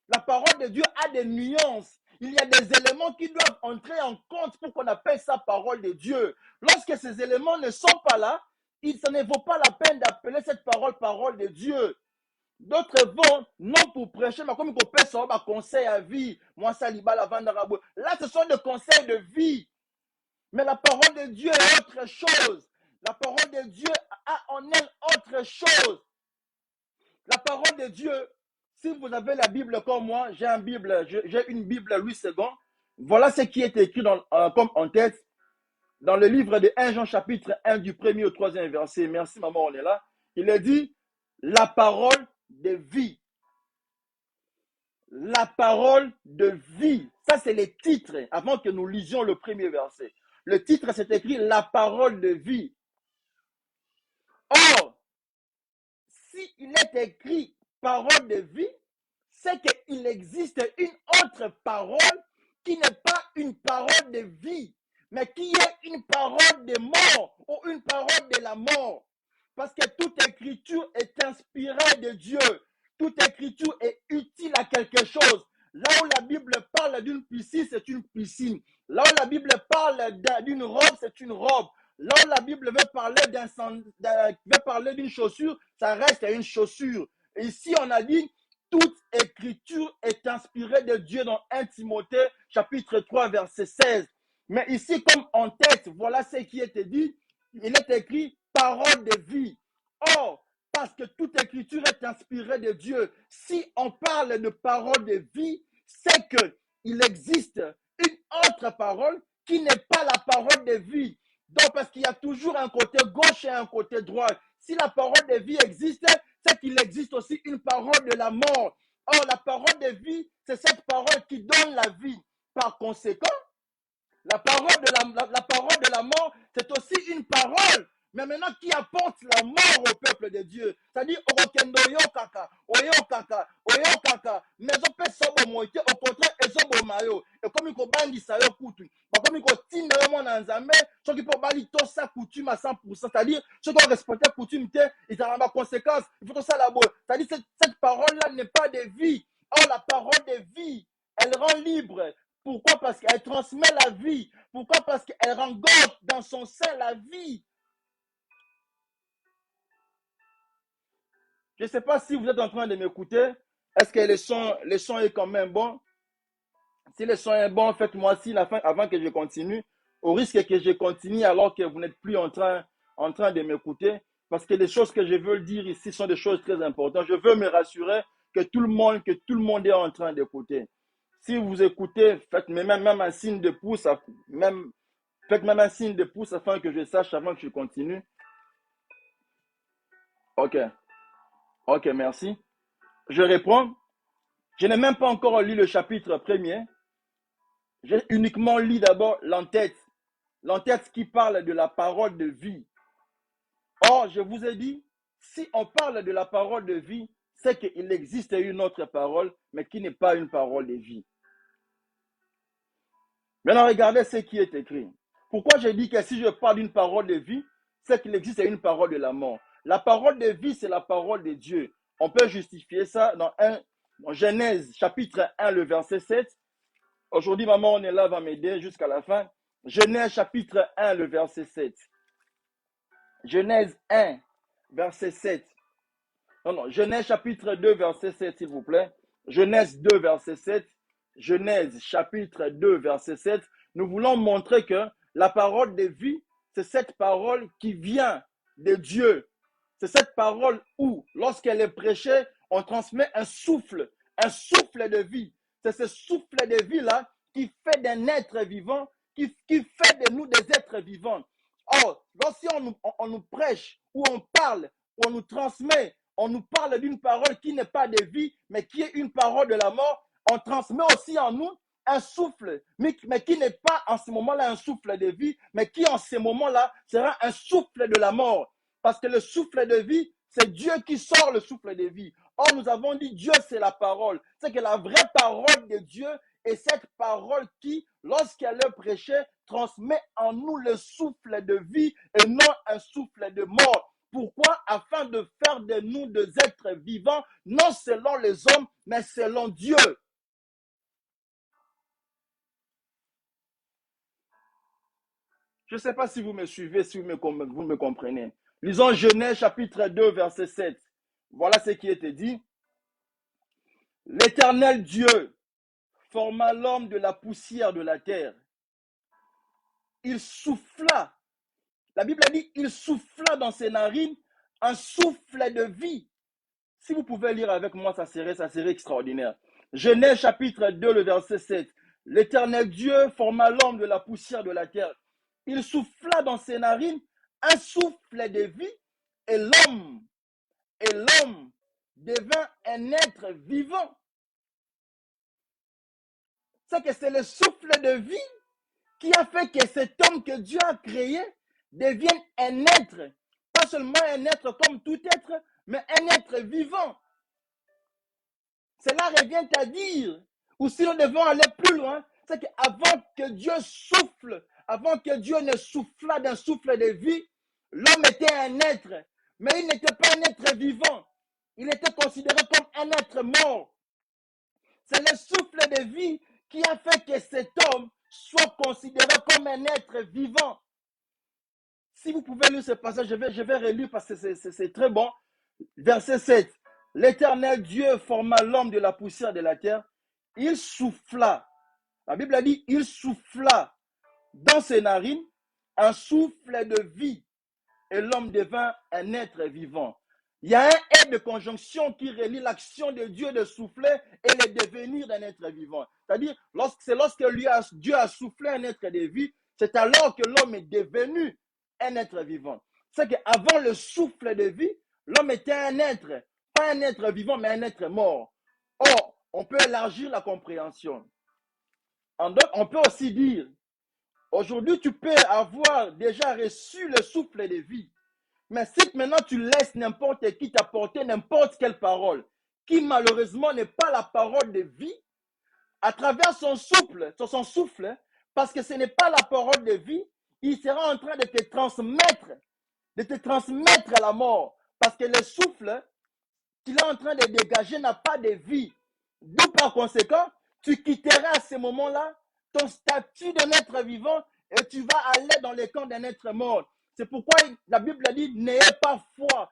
La parole de Dieu a des nuances. Il y a des éléments qui doivent entrer en compte pour qu'on appelle ça parole de Dieu. Lorsque ces éléments ne sont pas là, ça ne vaut pas la peine d'appeler cette parole parole de Dieu. D'autres vont, non pour prêcher, mais comme ils peuvent ça, conseil à vie. Moi, ça, là, ce sont des conseils de vie. Mais la parole de Dieu est autre chose. La parole de Dieu a en elle autre chose. La parole de Dieu, si vous avez la Bible comme moi, j'ai une Bible Louis II. Voilà ce qui est écrit comme en tête dans le livre de 1 Jean chapitre 1 du 1er au 3e verset. Merci maman, on est là. Il est dit, la parole de vie. La parole de vie. Ça, c'est les titres avant que nous lisions le premier verset. Le titre, c'est écrit la parole de vie. Or, s'il est écrit parole de vie, c'est qu'il existe une autre parole qui n'est pas une parole de vie, mais qui est une parole de mort ou une parole de la mort. Parce que toute écriture est inspirée de Dieu. Toute écriture est utile à quelque chose. Là où la Bible parle d'une piscine, c'est une piscine. Là où la Bible parle d'une robe, c'est une robe. Là où la Bible veut parler d'une chaussure, ça reste une chaussure. Et ici, on a dit, toute écriture est inspirée de Dieu dans 1 Timothée, chapitre 3, verset 16. Mais ici, comme en tête, voilà ce qui était dit. Il est écrit parole de vie. Or, parce que toute écriture est inspirée de Dieu, si on parle de parole de vie, c'est qu'il existe une autre parole qui n'est pas la parole de vie. Donc, parce qu'il y a toujours un côté gauche et un côté droit. Si la parole de vie existe, c'est qu'il existe aussi une parole de la mort. Or, la parole de vie, c'est cette parole qui donne la vie. Par conséquent, la parole de la mort, c'est aussi une parole. Mais maintenant, qui apporte la mort au peuple de Dieu? C'est-à-dire, mais on peut s'en moitié, au contraire, et s'en mayo. Et comme il faut bandi ça yo kutu. Comme il faut tindre mon enzambe, ceux qui peuvent bali tout ça coutume à 100%. C'est-à-dire, ceux qui ont respecté coutume, ils ont des conséquences. Il faut tout ça là-bas. C'est-à-dire, cette parole-là n'est pas de vie. Or, la parole de vie, elle rend libre. Pourquoi? Parce qu'elle transmet la vie. Pourquoi? Parce qu'elle regorge dans son sein la vie. Je ne sais pas si vous êtes en train de m'écouter. Est-ce que le son est quand même bon? Si le son est bon, faites-moi signe avant que je continue. Au risque que je continue alors que vous n'êtes plus en train de m'écouter. Parce que les choses que je veux dire ici sont des choses très importantes. Je veux me rassurer que tout le monde est en train d'écouter. Si vous écoutez, faites même un signe de pouce, faites même un signe de pouce afin que je sache avant que je continue. Ok, merci. Je réponds. Je n'ai même pas encore lu le chapitre premier. J'ai uniquement lu d'abord l'entête. L'entête qui parle de la parole de vie. Or, je vous ai dit, si on parle de la parole de vie, c'est qu'il existe une autre parole, mais qui n'est pas une parole de vie. Maintenant, regardez ce qui est écrit. Pourquoi j'ai dit que si je parle d'une parole de vie, c'est qu'il existe une parole de la mort. La parole de vie, c'est la parole de Dieu. On peut justifier ça dans Genèse chapitre 1, le verset 7. Aujourd'hui, maman, on est là, va m'aider jusqu'à la fin. Genèse chapitre 1, le verset 7. Genèse 1, verset 7. Non, Genèse chapitre 2, verset 7, s'il vous plaît. Genèse 2, verset 7. Genèse chapitre 2, verset 7. Nous voulons montrer que la parole de vie, c'est cette parole qui vient de Dieu. C'est cette parole où, lorsqu'elle est prêchée, on transmet un souffle de vie. C'est ce souffle de vie-là qui fait d'un être vivant, qui fait de nous des êtres vivants. Or, lorsque on nous prêche, ou on parle, ou on nous transmet, on nous parle d'une parole qui n'est pas de vie, mais qui est une parole de la mort, on transmet aussi en nous un souffle, mais qui n'est pas en ce moment-là un souffle de vie, mais qui en ce moment-là sera un souffle de la mort. Parce que le souffle de vie, c'est Dieu qui sort le souffle de vie. Or, nous avons dit Dieu, c'est la parole. C'est que la vraie parole de Dieu est cette parole qui, lorsqu'elle est prêchée, transmet en nous le souffle de vie et non un souffle de mort. Pourquoi? Afin de faire de nous des êtres vivants, non selon les hommes, mais selon Dieu. Je ne sais pas si vous me suivez, si vous me comprenez. Lisons Genèse chapitre 2, verset 7. Voilà ce qui était dit. L'Éternel Dieu forma l'homme de la poussière de la terre. Il souffla. La Bible dit, il souffla dans ses narines un souffle de vie. Si vous pouvez lire avec moi, ça serait extraordinaire. Genèse chapitre 2, le verset 7. L'Éternel Dieu forma l'homme de la poussière de la terre. Il souffla dans ses narines un souffle de vie et l'homme devint un être vivant. C'est que c'est le souffle de vie qui a fait que cet homme que Dieu a créé devienne un être. Pas seulement un être comme tout être, mais un être vivant. Cela revient à dire, ou si nous devons aller plus loin, c'est qu'avant que Dieu souffle, avant que Dieu ne soufflât d'un souffle de vie, l'homme était un être, mais il n'était pas un être vivant. Il était considéré comme un être mort. C'est le souffle de vie qui a fait que cet homme soit considéré comme un être vivant. Si vous pouvez lire ce passage, je vais relire parce que c'est très bon. Verset 7. L'Éternel Dieu forma l'homme de la poussière de la terre. Il souffla. La Bible a dit, il souffla dans ses narines un souffle de vie et l'homme devint un être vivant. Il y a un « et » de conjonction qui relie l'action de Dieu de souffler et le devenir d'un être vivant. C'est-à-dire, c'est lorsque Dieu a soufflé un être de vie, c'est alors que l'homme est devenu un être vivant. C'est qu'avant le souffle de vie, l'homme était un être, pas un être vivant, mais un être mort. Or, on peut élargir la compréhension. On peut aussi dire, aujourd'hui, tu peux avoir déjà reçu le souffle de vie. Mais si maintenant tu laisses n'importe qui t'apporter n'importe quelle parole, qui malheureusement n'est pas la parole de vie, à travers son souffle, parce que ce n'est pas la parole de vie, il sera en train de te transmettre la mort. Parce que le souffle qu'il est en train de dégager n'a pas de vie. D'où par conséquent, tu quitteras à ce moment-là ton statut d'un être vivant et tu vas aller dans le camp d'un être mort. C'est pourquoi la Bible a dit, n'ayez pas foi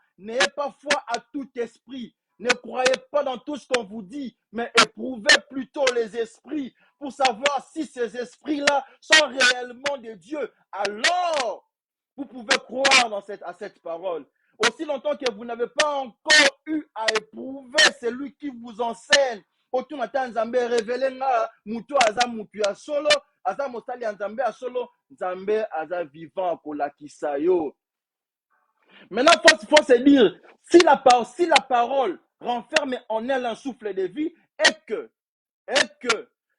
à tout esprit. Ne croyez pas dans tout ce qu'on vous dit, mais éprouvez plutôt les esprits pour savoir si ces esprits-là sont réellement de Dieu. Alors, vous pouvez croire à cette parole. Aussi longtemps que vous n'avez pas encore eu à éprouver celui qui vous enseigne. Otu nata nzambe révélé nga muto aza mutu ya solo, aza mosali ya nzambe ya solo, nzambe aza vivant kolakisa yo. Maintenant, faut se dire, si la parole renferme en elle un souffle de vie, et que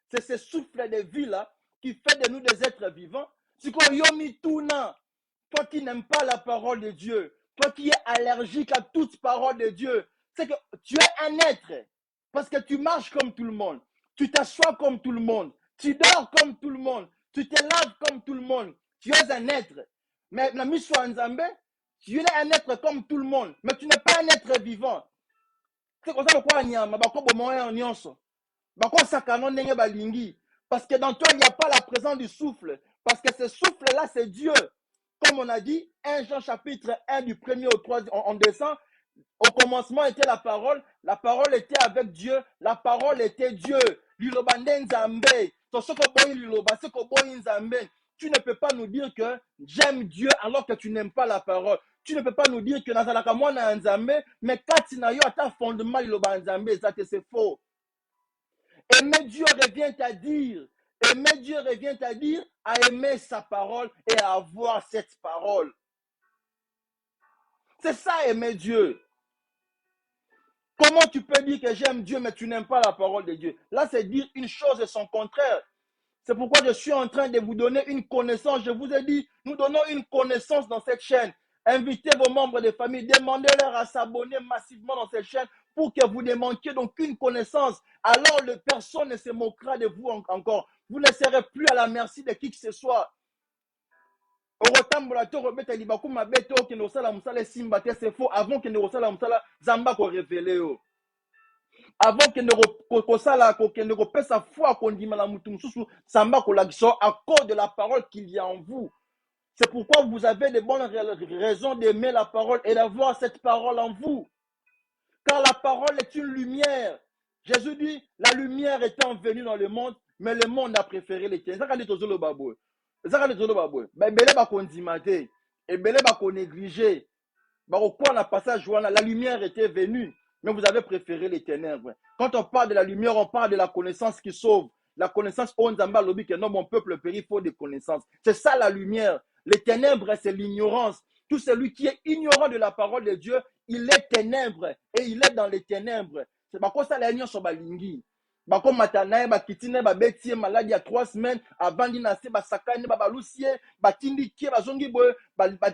c'est ce souffle de vie-là qui fait de nous des êtres vivants, si qu'on yomi touna, toi qui n'aimes pas la parole de Dieu, toi qui es allergique à toute parole de Dieu, c'est que tu es un être. Parce que tu marches comme tout le monde. Tu t'assois comme tout le monde. Tu dors comme tout le monde. Tu te laves comme tout le monde. tu es un être. Mais la mission Nzambe, tu es un être comme tout le monde, mais tu n'es pas un être vivant. C'est comme ça pourquoi Nyama, Bako Bomoya Nyonso, Bako Sakano Nenge Balingi. Parce que dans toi, il n'y a pas la présence du souffle. Parce que ce souffle-là, c'est Dieu. Comme on a dit, 1 Jean chapitre 1 du 1er au 3, on descend. Au commencement était la parole était avec Dieu, la parole était Dieu. Liloba Nzambe, tu ne peux pas nous dire que j'aime Dieu alors que tu n'aimes pas la parole. Tu ne peux pas nous dire que Nazalaka Mwana Nzambe, mais quand tu n'as pas fondement Liloba Nzambe, c'est faux. Aimer Dieu revient à dire, aimer Dieu revient à dire, à aimer sa parole et à avoir cette parole. C'est ça aimer Dieu. Comment tu peux dire que j'aime Dieu, mais tu n'aimes pas la parole de Dieu? Là, c'est dire une chose et son contraire. C'est pourquoi je suis en train de vous donner une connaissance. Je vous ai dit, nous donnons une connaissance dans cette chaîne. Invitez vos membres de famille, demandez-leur à s'abonner massivement dans cette chaîne pour que vous ne manquiez donc une connaissance. Alors, personne ne se moquera de vous encore. Vous ne serez plus à la merci de qui que ce soit. C'est faux. Avant que nous Zamba ko révélé. Avant que ne repère sa foi qu'on dit à cause de la parole qu'il y a en vous. C'est pourquoi vous avez de bonnes raisons d'aimer la parole et d'avoir cette parole en vous. Car la parole est une lumière. Jésus dit, la lumière étant venue dans le monde, mais le monde a préféré les ténèbres. La lumière était venue, mais vous avez préféré les ténèbres. Quand on parle de la lumière, on parle de la connaissance qui sauve. La connaissance, on zamba lobi que non, mon peuple périt, il faut des connaissances. C'est ça la lumière. Les ténèbres, c'est l'ignorance. Tout celui qui est ignorant de la parole de Dieu, il est ténèbre et il est dans les ténèbres. C'est pas quoi ça la union sur balingi. Bako matanaye bakitine babetie maladi ya 3 semaines avandi na se basakane babalusie batindi kie bazongi boye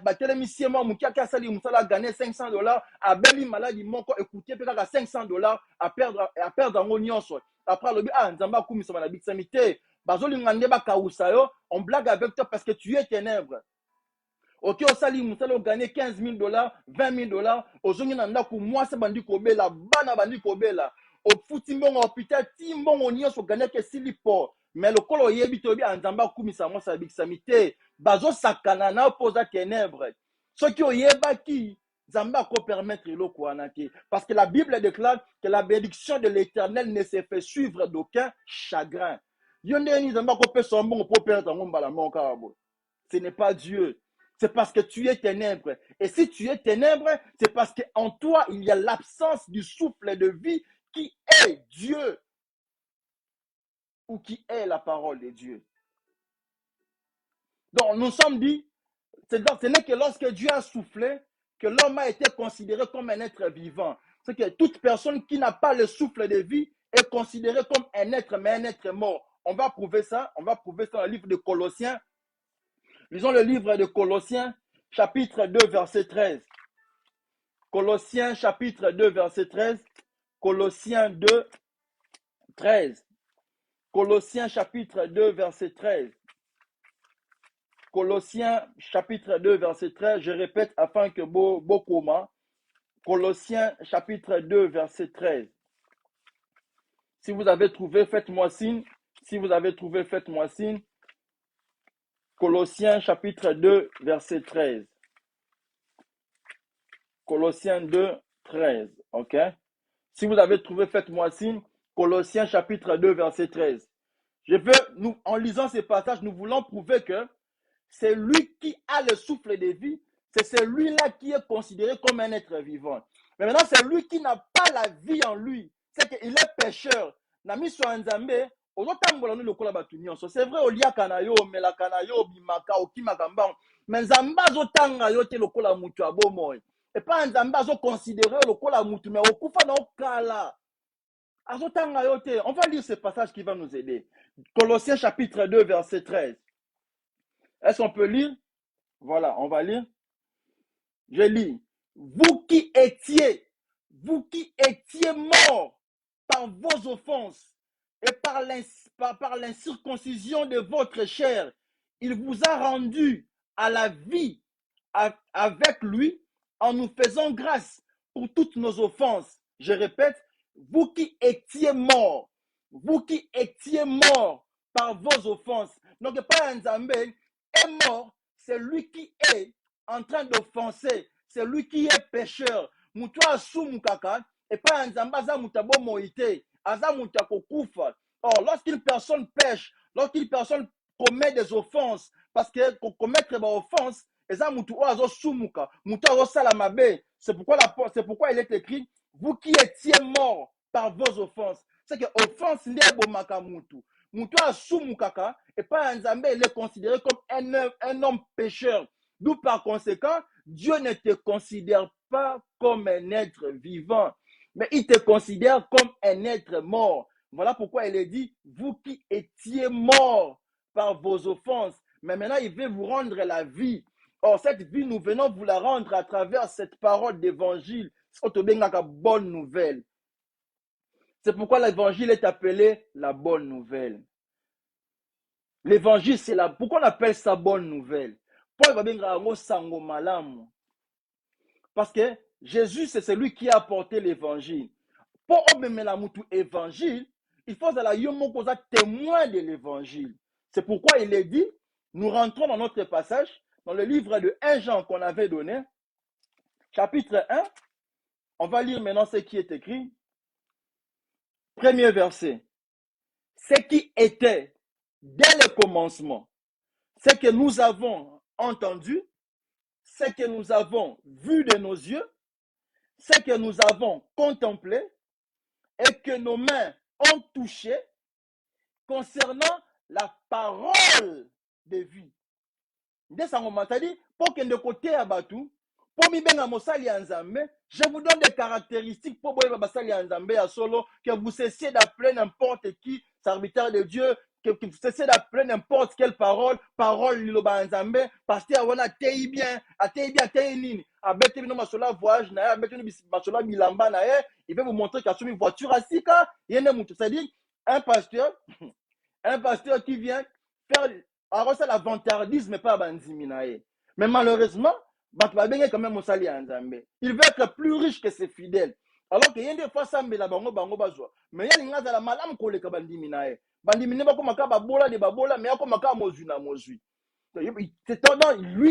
batelemisie mo mukiaka sali musala gagner $500 abeli maladi moko écouter pe kaka $500 à perdre en nyonso après lobi nzamba kumisa na bitsamite bazolinga nde bakausa yo on blague avec toi parce que tu es ténèbre. Ok, au sali musala gagner $15,000 $20,000 ozongi na ndako mwasi bandi kobela bana bandi kobela au futimbongo hôpital timbongo nyonso gagner que silipo mais le kolo yebi tobi anzamba kumisa mo sa biksamite bazo sakana na posa ténèbres ce qui oyebaki Zamba ko permettre eloko anaki parce que la Bible déclare que la bénédiction de l'Éternel ne se fait suivre d'aucun chagrin. Yonde ni Zamba ko pe sombongo po perdre ngomba la monka abo. Ce n'est pas Dieu. C'est parce que tu es ténèbre. Et si tu es ténèbre, c'est parce qu'en toi, il y a l'absence du souffle de vie qui est Dieu ou qui est la parole de Dieu. Donc, nous sommes dit, ce n'est que lorsque Dieu a soufflé que l'homme a été considéré comme un être vivant. C'est que toute personne qui n'a pas le souffle de vie est considérée comme un être, mais un être mort. On va prouver ça dans le livre de Colossiens. Lisons le livre de Colossiens, chapitre 2, verset 13. Colossiens, chapitre 2, verset 13. Colossiens 2, 13. Colossiens, chapitre 2, verset 13. Colossiens, chapitre 2, verset 13. Je répète afin que beaucoup. Colossiens, chapitre 2, verset 13. Si vous avez trouvé, faites-moi signe. Si vous avez trouvé, faites-moi signe. Colossiens chapitre 2, verset 13. Colossiens 2, 13. OK? Si vous avez trouvé, faites-moi signe. Colossiens chapitre 2, verset 13. En lisant ces passages, nous voulons prouver que c'est lui qui a le souffle de vie. C'est celui-là qui est considéré comme un être vivant. Mais maintenant, c'est lui qui n'a pas la vie en lui. C'est qu'il est pécheur. Nami so Nzambe, c'est vrai, Olia Kanayo, Mela Kanayo, Bimaka, Okimakamba. Mais Nzamba zotanga yo te lokola mutu abomo. Et pas Nzamba zo considéré lokola mutu, mais okufa na okala. Azotanga yo te. On va lire ce passage qui va nous aider. Colossiens chapitre 2, verset 13. Est-ce qu'on peut lire? Voilà, on va lire. Je lis. Vous qui étiez morts par vos offenses et par l'incirconcision de votre chair, il vous a rendu à la vie avec lui en nous faisant grâce pour toutes nos offenses. Je répète, vous qui étiez morts par vos offenses. Donc, pas Nzambe est mort, c'est lui qui est en train d'offenser, c'est lui qui est pécheur. Mutua sumu kaka, et pas Nzambe aza mutabo moïté, aza mutako kufa. Or, lorsqu'une personne pêche, lorsqu'une personne commet des offenses, parce que commettre des offenses, c'est pourquoi il est écrit, vous qui étiez morts par vos offenses. C'est que offense n'est pas mutu. Mutu asumukaka, et pas Nzambe, il est considéré comme un homme pécheur. D'où par conséquent, Dieu ne te considère pas comme un être vivant, mais il te considère comme un être mort. Voilà pourquoi il est dit, vous qui étiez morts par vos offenses, mais maintenant il veut vous rendre la vie. Or, cette vie, nous venons vous la rendre à travers cette parole d'évangile. C'est une bonne nouvelle. C'est pourquoi l'évangile est appelé la bonne nouvelle. L'évangile, c'est la... Pourquoi on appelle ça bonne nouvelle? Parce que Jésus, c'est celui qui a apporté l'évangile. Pour obéir la moutou évangile, il faut être témoin de l'évangile. C'est pourquoi il est dit, nous rentrons dans notre passage, dans le livre de 1 Jean qu'on avait donné, chapitre 1. On va lire maintenant ce qui est écrit. Premier verset. Ce qui était dès le commencement, ce que nous avons entendu, ce que nous avons vu de nos yeux, ce que nous avons contemplé et que nos mains ont touché concernant la parole de vie. Dès ce moment, c'est-à-dire, pour que de côté à Batou, pour mi benga mosali ya Nzambe, je vous donne des caractéristiques pour boyeba basali ya Nzambe ya solo, que vous cessiez d'appeler n'importe qui serviteur de Dieu, que vous cessiez d'appeler n'importe quelle parole liloba Nzambe, parce que on a tei bien, tei nini, abete bino masola voyage na, abete bino masola milamba na, il veut vous montrer qu'il y a une voiture à sika, c'est-à-dire un pasteur qui vient faire alors c'est l'avantardisme pas banziminae. Mais malheureusement, quand même il veut être plus riche que ses fidèles. Alors que y a des fois ça mais la bango bazwa. Mais il y a la malam ko le bandiminae. Bandimine ba ko makaba bola de babola mais ko makaba mozui na mozui. C'est lui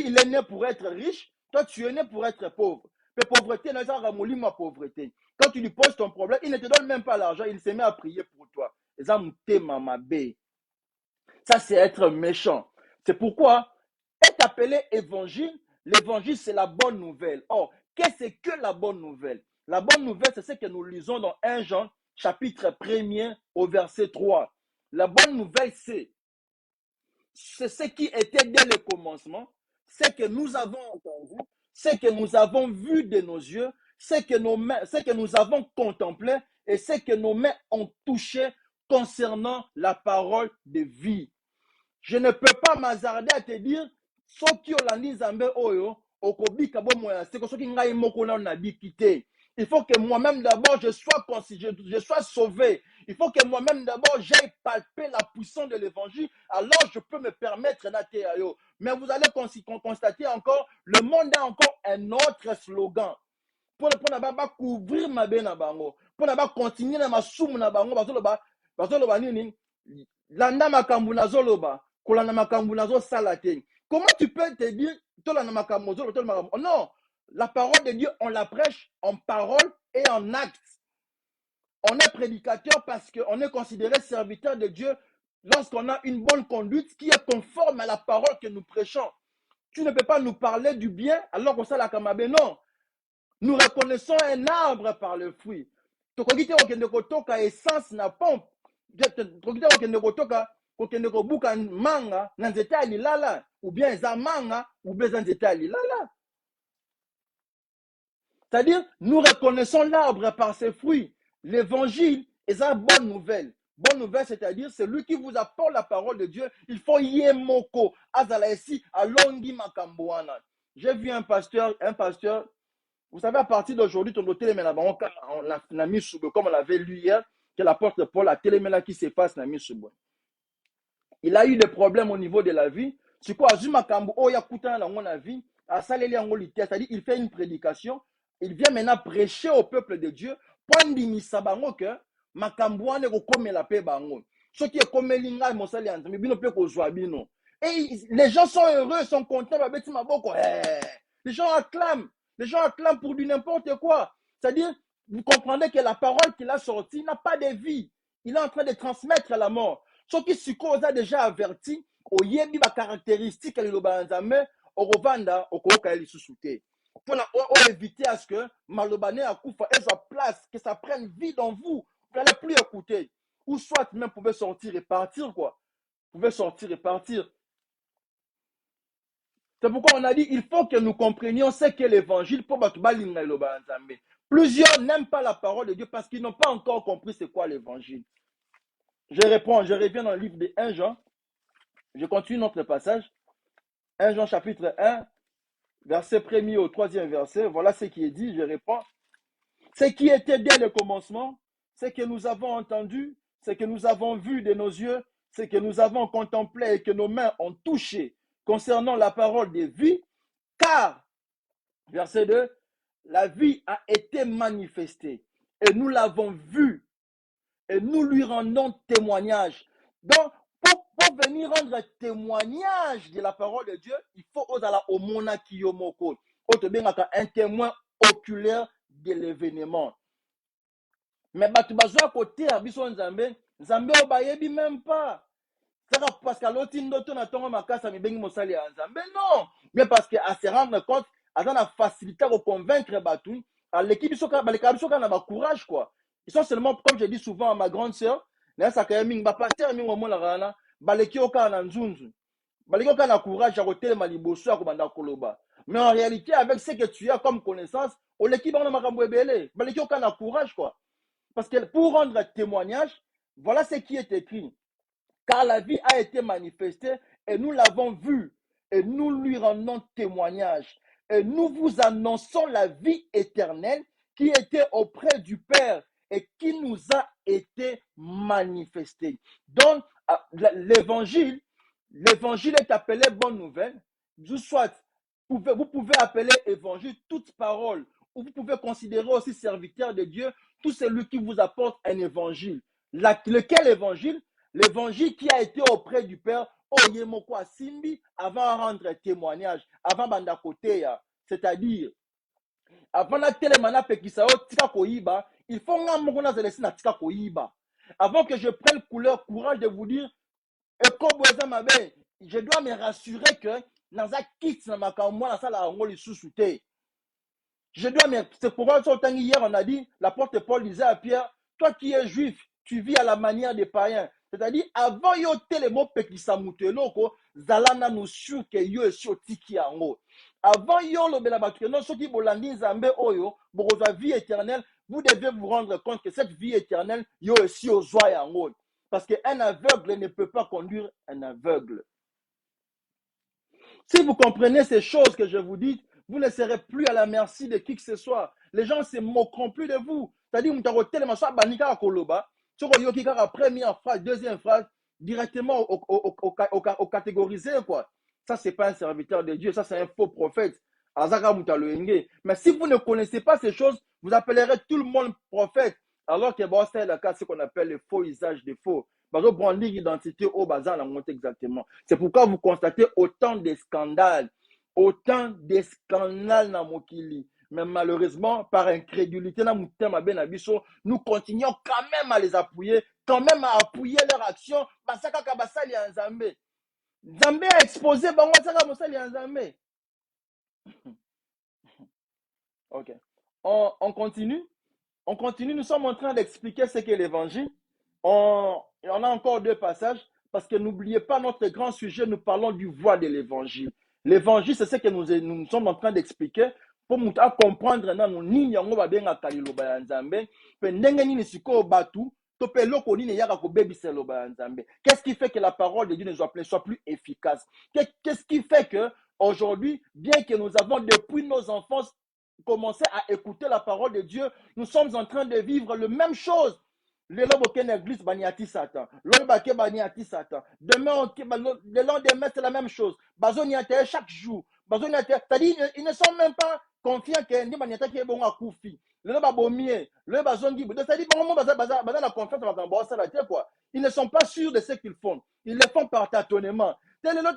il est né pour être riche, toi tu es né pour être pauvre. Mais pauvreté n'a pas ramolli ma pauvreté. Quand tu lui poses ton problème, il ne te donne même pas l'argent, il se met à prier pour toi. Ça c'est être méchant. C'est pourquoi est appelé évangile. L'évangile, c'est la bonne nouvelle. Or, qu'est-ce que la bonne nouvelle? La bonne nouvelle, c'est ce que nous lisons dans 1 Jean, chapitre 1er, au verset 3. La bonne nouvelle, c'est ce qui était dès le commencement, ce que nous avons entendu, ce que nous avons vu de nos yeux, ce que nous avons contemplé et ce que nos mains ont touché concernant la parole de vie. Je ne peux pas m'hasarder à te dire, soki olandi Nzambe oyo, okobika bo moya, c'est que soki ngai moko na nabiki te. Il faut que moi-même d'abord je sois sauvé. Il faut que moi-même d'abord j'aille palper la puissance de l'évangile. Alors je peux me permettre d'aller ailleurs. Mais vous allez constater encore, le monde a encore un autre slogan. Pour ne couvrir ma bena bango. Pour ne continuer na ma soum na bango. Bazoloba nini. Landa makambu na zoloba. Kolanda makambu na zo salate. Comment tu peux te dire tolanda makambu zoloba makambu? Non. La parole de Dieu, on la prêche en parole et en acte. On est prédicateur parce qu'on est considéré serviteur de Dieu lorsqu'on a une bonne conduite qui est conforme à la parole que nous prêchons. Tu ne peux pas nous parler du bien alors qu'on sait la kamabe. Non. Nous reconnaissons un arbre par le fruit. Tokogite okende kotoka essence na pompe. Tokogite okende kotoka okende kobuka manga na nzete ya lilala ou bien eza manga ou bien eza nzete ya lilala. C'est-à-dire, nous reconnaissons l'arbre par ses fruits. L'évangile est une bonne nouvelle. Bonne nouvelle, c'est-à-dire, c'est lui qui vous apporte la parole de Dieu. Il faut yemoko. Azala ici, alongi makamboana. J'ai vu un pasteur, vous savez, à partir d'aujourd'hui, ton hôtel on a mis sous comme on l'avait lu hier, que l'apôtre Paul a téléméla qui s'efface, n'a mis sous. Il a eu des problèmes au niveau de la vie. C'est quoi Azuma Kambo, oh, Yakuta, dans mon avis, à Saleli Angolité, c'est-à-dire, il fait une prédication, il vient maintenant prêcher au peuple de Dieu, pour ndimisa bango que Makambo ane ko comme la paix bango. Ce qui est comme l'ingay mosali anzami, bino pe ko zwa bino. Et les gens sont heureux, sont contents, les gens acclament pour du n'importe quoi. C'est-à-dire, vous comprenez que la parole qu'il a sortie n'a pas de vie. Il est en train de transmettre la mort. Ce qui suppose a déjà averti, au yebi ba caractéristique à l'Ilobanzame, au Rwanda, au Koka sous-souté. Pour éviter à ce que Malobane a Koufa ait sa place, que ça prenne vie dans vous. Vous n'allez plus écouter. Ou soit même pouvez sortir et partir, quoi. Vous pouvez sortir et partir. C'est pourquoi on a dit il faut que nous comprenions ce qu'est l'évangile pour Batubalinga Lobanzambe. Plusieurs n'aiment pas la parole de Dieu parce qu'ils n'ont pas encore compris c'est quoi l'évangile. Je réponds, je reviens dans le livre de 1 Jean. Je continue notre passage. 1 Jean chapitre 1, verset 1er au 3e verset. Voilà ce qui est dit, je réponds. Ce qui était dès le commencement, ce que nous avons entendu, ce que nous avons vu de nos yeux, ce que nous avons contemplé et que nos mains ont touché concernant la parole de vie, car, verset 2, la vie a été manifestée et nous l'avons vue et nous lui rendons témoignage. Donc, pour venir rendre témoignage de la parole de Dieu, il faut au mona kiyomoko, un témoin oculaire de l'événement. Mais tu vas côté Abiso Nzambe, Nzambe obayebi même pas. C'est parce qu'à l'autre ndoto na tongo makasa mi bengi mosali ya Nzambe non, mais parce que à se rendre compte, à la facilité à convaincre Batu, à l'équipe soka baleka biso na ba courage quoi. Ils sont seulement comme je dis souvent à ma grande sœur, na ça quand même ba pasteur mi ngomo la rana, baleki oka na nzunzu. Baleki oka na courage à côté maliboso ko banda koloba. Mais en réalité avec ce que tu as comme connaissance, au l'équipe on makambo ebele, baleki oka na courage quoi. Parce que pour rendre témoignage, voilà ce qui est écrit. Car la vie a été manifestée et nous l'avons vue et nous lui rendons témoignage. Et nous vous annonçons la vie éternelle qui était auprès du Père et qui nous a été manifestée. Donc, l'évangile est appelé bonne nouvelle. Soit vous pouvez appeler évangile toute parole, ou vous pouvez considérer aussi serviteur de Dieu tout celui qui vous apporte un évangile. Lequel évangile? L'évangile qui a été auprès du Père, Oyemoko Simbi, avant de rendre témoignage, avant Bandakoteya, c'est-à-dire, avant la télémana Pekisao, Tika Koyiba, il faut nga zelesi na Tika Koyiba. Avant que je prenne courage de vous dire, je dois me rassurer que dans un kit, dans ma caméra, dans la salle, sous-souté. Je dois me. C'est pourquoi hier, on a dit, l'apôtre Paul disait à Pierre, toi qui es juif, tu vis à la manière des païens. C'est-à-dire, avant yo telemo pekisa muteloko, zalana no sûr que yo est sur tiki ango. Avant yo lo belabatu, non, ceux qui bolandi zambe oyo, boroza vie éternelle, vous devez vous rendre compte que cette vie éternelle, yo est sur joie ango. Parce qu'un aveugle ne peut pas conduire un aveugle. Si vous comprenez ces choses que je vous dis, vous ne serez plus à la merci de qui que ce soit. Les gens ne se moqueront plus de vous. C'est-à-dire, vous avez tellement ça, banika koloba, tu as la première phrase, deuxième phrase, directement au catégorisé, quoi. Ça, ce n'est pas un serviteur de Dieu, ça, c'est un faux prophète. Mais si vous ne connaissez pas ces choses, vous appellerez tout le monde prophète. Alors que bon, c'est le cas, ce qu'on appelle le faux usage des faux. Brandir l'identité au bazar, la montée exactement. C'est pourquoi vous constatez autant de scandales dans Mokili. Mais malheureusement, par incrédulité, nous continuons quand même à les appuyer, quand même à appuyer leur action. Nzambe a exposé Nzambe. Ok. On continue. On continue. Nous sommes en train d'expliquer ce qu'est l'évangile. On a encore deux passages parce que n'oubliez pas notre grand sujet. Nous parlons du voile de l'évangile. L'évangile, c'est ce que nous sommes en train d'expliquer pour nous comprendre nous nini yango ba benga kaliloba ya Nzambe pe ndenge nini siko batu to pe loko nini yaka ko bebisa loba ya Nzambe. Qu'est-ce qui fait que la parole de Dieu ne soit plus efficace? Qu'est-ce qui fait que aujourd'hui, bien que nous avons depuis nos enfances commencé à écouter la parole de Dieu, nous sommes en train de vivre la même chose. Le l'église baniati Satan. Le bake baniati Satan. Demain, le lendemain, c'est la même chose. Bazoniate chaque jour. Bazoniate, c'est-à-dire, ils ne sont même pas confiants que ni baniata qui est bon à Koufi. Le babomier, le bazongi. C'est-à-dire, bon, la confiance dans bon, ça la quoi. Ils ne sont pas sûrs de ce qu'ils font. Ils le font par tâtonnement. C'est-à-dire,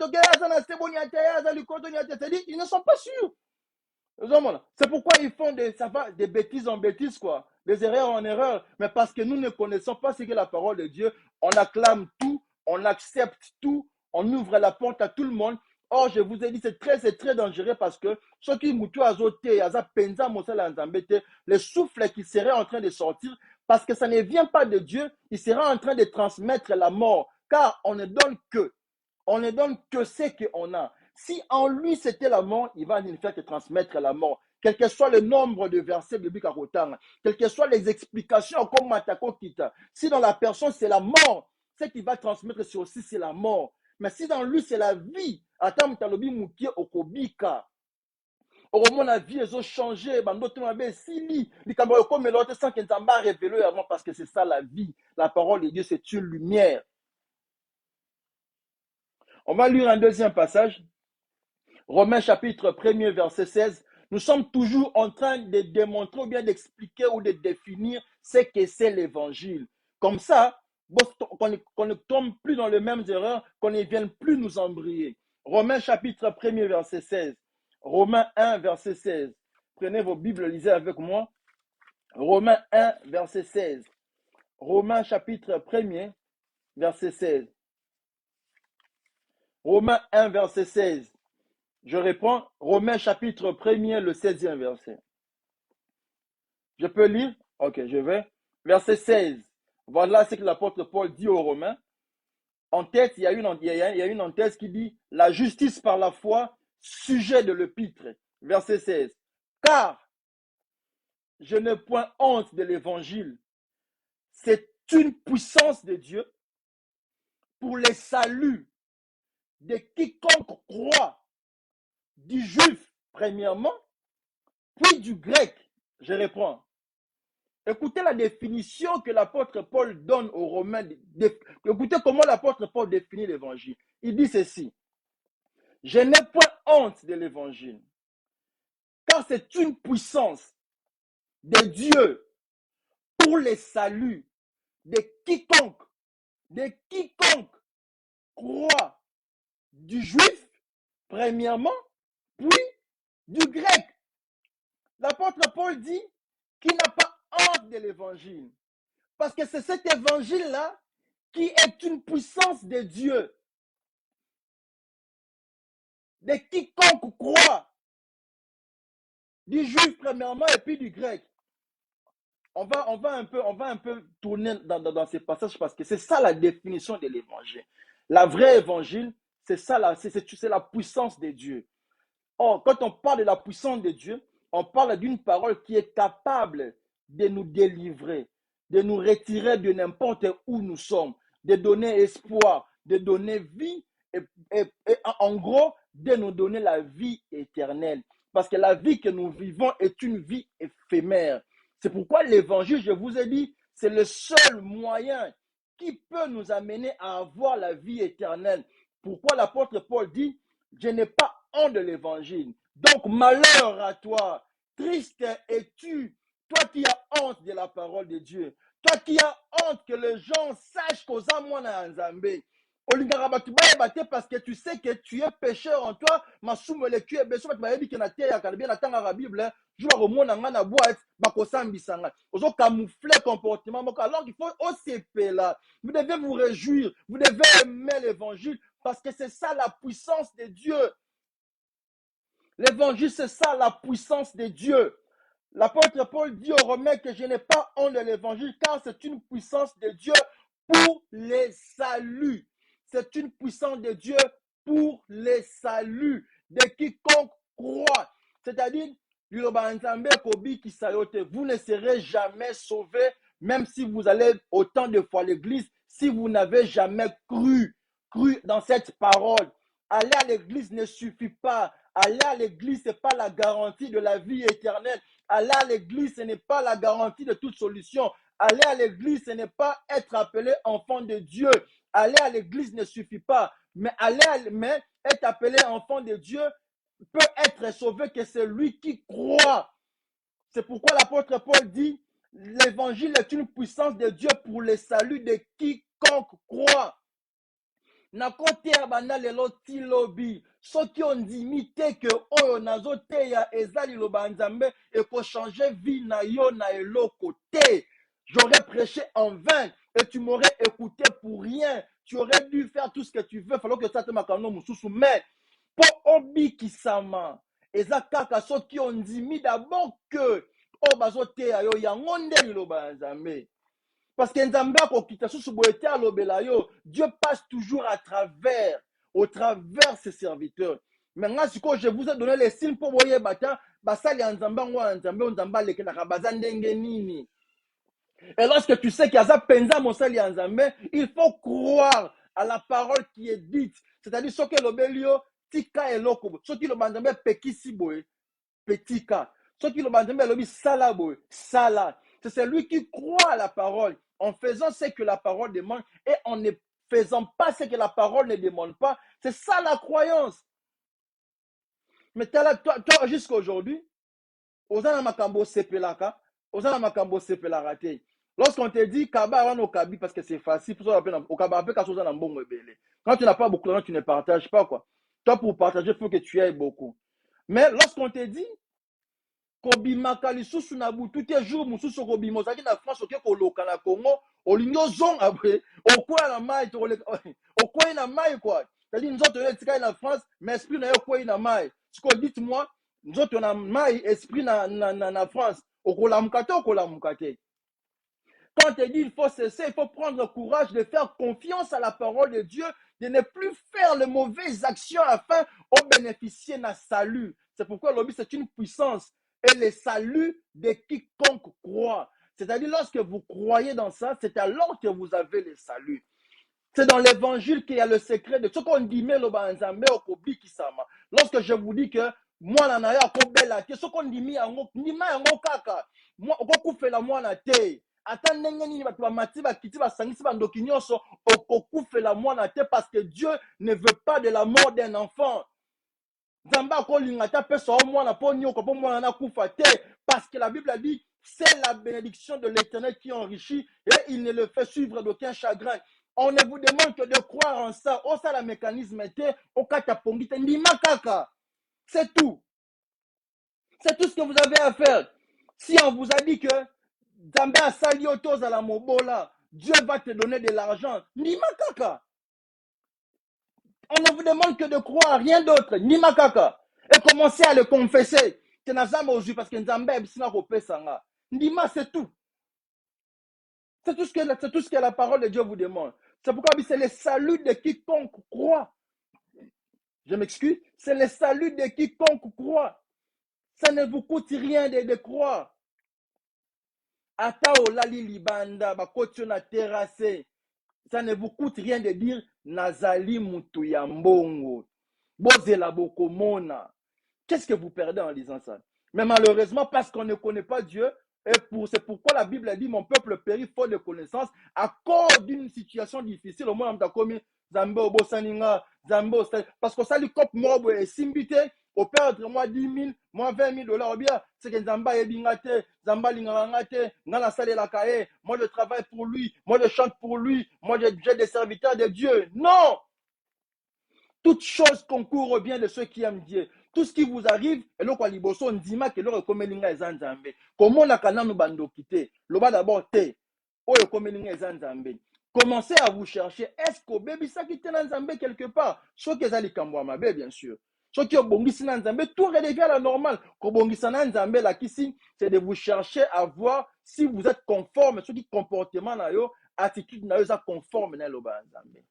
ils ne sont pas sûrs. C'est pourquoi ils font des bêtises en bêtises, quoi. Des erreurs en erreurs. Mais parce que nous ne connaissons pas ce qu'est la parole de Dieu, on acclame tout, on accepte tout, on ouvre la porte à tout le monde. Or, je vous ai dit, c'est très dangereux parce que ceux qui moutou azoté, aza penza mosala nzambete, le souffle qui serait en train de sortir, parce que ça ne vient pas de Dieu, il sera en train de transmettre la mort. Car on ne donne que ce qu'on a. Si en lui c'était la mort, il va ne faire que transmettre la mort. Quel que soit le nombre de versets bibliques à Rotan, quelles que soient les explications comme Matako Kita, si dans la personne c'est la mort, ce qu'il va transmettre c'est aussi c'est la mort. Mais si dans lui c'est la vie, attends, Talobi Moukie Okobika, au moment la vie ils ont changé, comme l'autre sans qu'ils n'en révélé avant parce que c'est ça la vie. La parole de Dieu c'est une lumière. On va lire un deuxième passage. Romains chapitre 1er, verset 16. Nous sommes toujours en train de démontrer ou bien d'expliquer ou de définir ce que c'est l'évangile. Comme ça, qu'on ne tombe plus dans les mêmes erreurs, qu'on ne vienne plus nous embrayer. Romains chapitre 1er, verset 16. Romains 1, verset 16. Prenez vos Bibles, lisez avec moi. Romains 1, verset 16. Romains chapitre 1er, verset 16. Romains 1, verset 16. Je reprends Romains chapitre 1er, le 16e verset. Je peux lire? Ok, je vais. Verset 16. Voilà ce que l'apôtre Paul dit aux Romains. En tête, il y a une en tête qui dit la justice par la foi, sujet de l'épître. Verset 16. Car je n'ai point honte de l'évangile. C'est une puissance de Dieu pour les saluts de quiconque croit, du juif premièrement, puis du grec. Je reprends. Écoutez la définition que l'apôtre Paul donne aux Romains. Écoutez comment l'apôtre Paul définit l'évangile. Il dit ceci. Je n'ai point honte de l'évangile, car c'est une puissance de Dieu pour les saluts de quiconque croit, du juif, premièrement, puis du grec. L'apôtre Paul dit qu'il n'a pas honte de l'évangile. Parce que c'est cet évangile-là qui est une puissance de Dieu. De quiconque croit. Du juif premièrement et puis du grec. On va un peu tourner dans ces passages parce que c'est ça la définition de l'évangile. La vraie évangile, c'est ça, c'est la puissance de Dieu. Or, quand on parle de la puissance de Dieu, on parle d'une parole qui est capable de nous délivrer, de nous retirer de n'importe où nous sommes, de donner espoir, de donner vie et en gros, de nous donner la vie éternelle. Parce que la vie que nous vivons est une vie éphémère. C'est pourquoi l'évangile, je vous ai dit, c'est le seul moyen qui peut nous amener à avoir la vie éternelle. Pourquoi l'apôtre Paul dit, je n'ai pas honte de l'évangile. Donc, malheur à toi, triste es-tu, toi qui as honte de la parole de Dieu, toi qui as honte que les gens sachent qu'aux amours en Nzambé. Parce que tu sais que tu es pécheur en toi, ma soume le tu es bécho, tu m'as dit que na terre, quand bien attend la Bible, je vais remonter dans la boîte, bakosambisanga. Ozo camoufler comportement, alors qu'il faut OCP là. Vous devez vous réjouir, vous devez aimer l'évangile, parce que c'est ça la puissance de Dieu. L'évangile, c'est ça la puissance de Dieu. L'apôtre Paul dit aux Romains que je n'ai pas honte de l'évangile, car c'est une puissance de Dieu pour les saluts. C'est une puissance de Dieu pour les saluts de quiconque croit. C'est-à-dire, vous ne serez jamais sauvés, même si vous allez autant de fois à l'église, si vous n'avez jamais cru dans cette parole. Aller à l'église ne suffit pas. Aller à l'église, ce n'est pas la garantie de la vie éternelle. Aller à l'église, ce n'est pas la garantie de toute solution. Aller à l'église, ce n'est pas être appelé enfant de Dieu. Aller à l'église ne suffit pas. Mais être appelé enfant de Dieu peut être sauvé que c'est lui qui croit. C'est pourquoi l'apôtre Paul dit, l'évangile est une puissance de Dieu pour le salut de quiconque croit. Na kote ya banda lelo ti lobi soki ondimi te ke oyo nazoteya eza liloba nzambe ekochange vie na yo na eloko te. J'aurais prêché en vain et tu m'aurais écouté pour rien. Tu aurais dû faire tout ce que tu veux. Falloir que ça te makano mususu. Mais po obikisama eza kaka soki ondimi d'abord que o bazoteya yo yango nde liloba nzambe. Parce que Dieu passe toujours au travers ses serviteurs. Maintenant, je vous ai donné les signes pour voyer bata, basali anzamba ngwa nzambe onzamba lekelaka bazandenge nini. Et lorsque tu sais qu'il y a ça penza mosali anzambe, il faut croire à la parole qui est dite. C'est-à-dire ce que l'obelio tika eloko, ce qui le banzambe pekisi boy, petika. Ce qui le banzambe lobi sala boy, sala. C'est celui qui croit à la parole en faisant ce que la parole demande et en ne faisant pas ce que la parole ne demande pas. C'est ça la croyance. Mais toi jusqu'à aujourd'hui, Ozana Makambo Sepelaka, Ozana Makambo Sepelaka. Lorsqu'on te dit Kaba Wano Kabi parce que c'est facile, quand tu n'as pas beaucoup d'argent, tu ne partages pas quoi. Toi pour partager, il faut que tu aies beaucoup. Mais lorsqu'on te dit kobimaka lisusu na butu te jour mususu kobima ozalaki na France oke koloka na Congo olingi ozonga boye okwei na mai okwei na mai quoi. C'est-à-dire nzoto yo etikali na France mais esprit na yo okwei na mai. Siko dites-moi nzoto na mai esprit na France okolamuka te okolamuka te. Quand on te dit il faut cesser, il faut prendre courage de faire confiance à la parole de Dieu, de ne plus faire les mauvaises actions afin de bénéficier d'un salut. C'est pourquoi l'objet c'est une puissance et le salut de quiconque croit. C'est-à-dire lorsque vous croyez dans ça, c'est alors que vous avez le salut. C'est dans l'évangile qu'il y a le secret de ce qu'on dit, mais lorsque je vous dis que moi, la ce qu'on dit, moi, ata ndenge nini bato bamati bakiti basangisi bandoki nyonso okokufela mwana te parce que Dieu ne veut pas de la mort d'un enfant. Nzambe akolinga ta pesa o mwana po nyoka po mwana na kufa te parce que la Bible a dit c'est la bénédiction de l'Éternel qui enrichit et il ne le fait suivre d'aucun chagrin. On ne vous demande que de croire en ça. Oh ça la mécanisme était au kata pongite ndima kaka. C'est tout. C'est tout ce que vous avez à faire. Si on vous a dit que Zambé a sali otos à la mobola, Dieu va te donner de l'argent. Nima kaka. On ne vous demande que de croire, rien d'autre. Nima kaka. Et commencez à le confesser. Tu n'as jamais osé parce que Zambé a repé sanga. Nima, c'est tout. C'est tout ce que la parole de Dieu vous demande. C'est pourquoi c'est le salut de quiconque croit. Je m'excuse. C'est le salut de quiconque croit. Ça ne vous coûte rien de croire. Ata olali libanda bakotio na terrasse. Ça ne vous coûte rien de dire nazali mutu ya mbongo. Bozela bokomona. Qu'est-ce que vous perdez en disant ça? Mais malheureusement, parce qu'on ne connaît pas Dieu, c'est pourquoi la Bible dit mon peuple périt faute de connaissance à cause d'une situation difficile. Au moins, on a commis Zambe Obosaninga, Zambe parce que ça lui coupe mobo et simbité. Au perdre moi 10 000, moi 20 000 dollars, bien, c'est que Zamba est bingate, Zamba lingangate, Nana Sale la Kae, moi je travaille pour lui, moi je chante pour lui, moi j'ai des serviteurs de Dieu. Non! Toute chose concourt au bien de ceux qui aiment Dieu. Tout ce qui vous arrive, et là, liboso, on dit que l'on recomelinga ezanzambe. Comment on a kana nous bando quitter? L'oba d'abord te. O recomelinga ezanzambe. Commencez à vous chercher. Est-ce que baby ça qui est dans quelque part? Ce qui est allé kambouama, bien sûr. Ce qui est bongisi nanzambe, tout redevient à la normale. Ko bongisa nanzambe la kisi, c'est de vous chercher à voir si vous êtes conforme, ce qui comportement na yo, attitude na yo, ça conforme na l'oba nanzambe.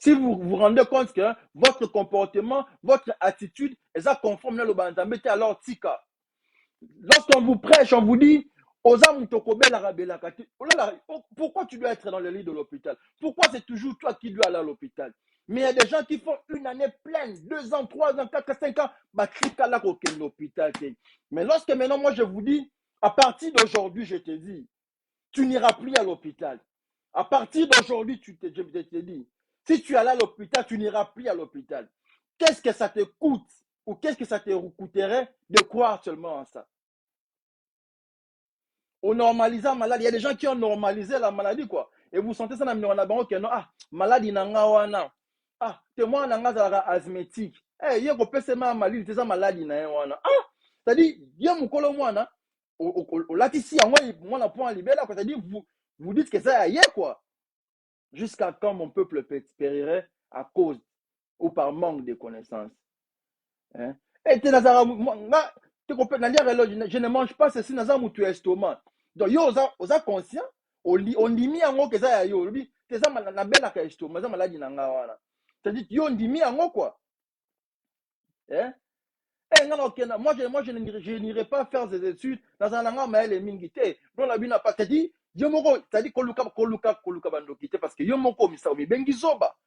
Si vous vous rendez compte que votre comportement, votre attitude est ça conforme à l'obanzambe, alors tika. Lorsqu'on vous prêche, on vous dit, pourquoi tu dois être dans le lit de l'hôpital? Pourquoi c'est toujours toi qui dois aller à l'hôpital? Mais il y a des gens qui font une année pleine, 2 ans, 3 ans, 4, 5 ans, l'hôpital. Mais lorsque maintenant, moi je vous dis, À partir d'aujourd'hui, je te dis, tu n'iras plus à l'hôpital. À partir d'aujourd'hui, je te dis, si tu allais à l'hôpital, tu n'iras plus à l'hôpital. Qu'est-ce que ça te coûte ou qu'est-ce que ça te coûterait de croire seulement en ça? On normalise la maladie. Il y a des gens qui ont normalisé la maladie, quoi. Et vous sentez ça dans le monde, que non, ah, maladie nanga wana. Ah, te moi nanga za asthmatique. Eh, y'a ko pese ma maladie, te za maladie na wana. Ah, c'est-à-dire, y'a mon kolo mwana. Là, ici, moi, on point libérer, quoi. C'est-à-dire, vous dites que ça y est, quoi. Jusqu'à quand mon peuple périrait à cause ou par manque de connaissances. Hein? Et je ne mange pas ceci dans mon estomac. Donc, yo, oza conscient, on limite en haut que ça y yo, te ça na belle ka estomac, ça maladie na ngawana. C'est-à-dire, yo, on limite en haut, quoi. Hein? Eh, je n'irai pas faire des études dans un langue maël mingité. Donc, la vie n'a pas dit, yo moko, c'est-à-dire, koluka bandokité, parce que yo moko, misa, mi bengi zoba.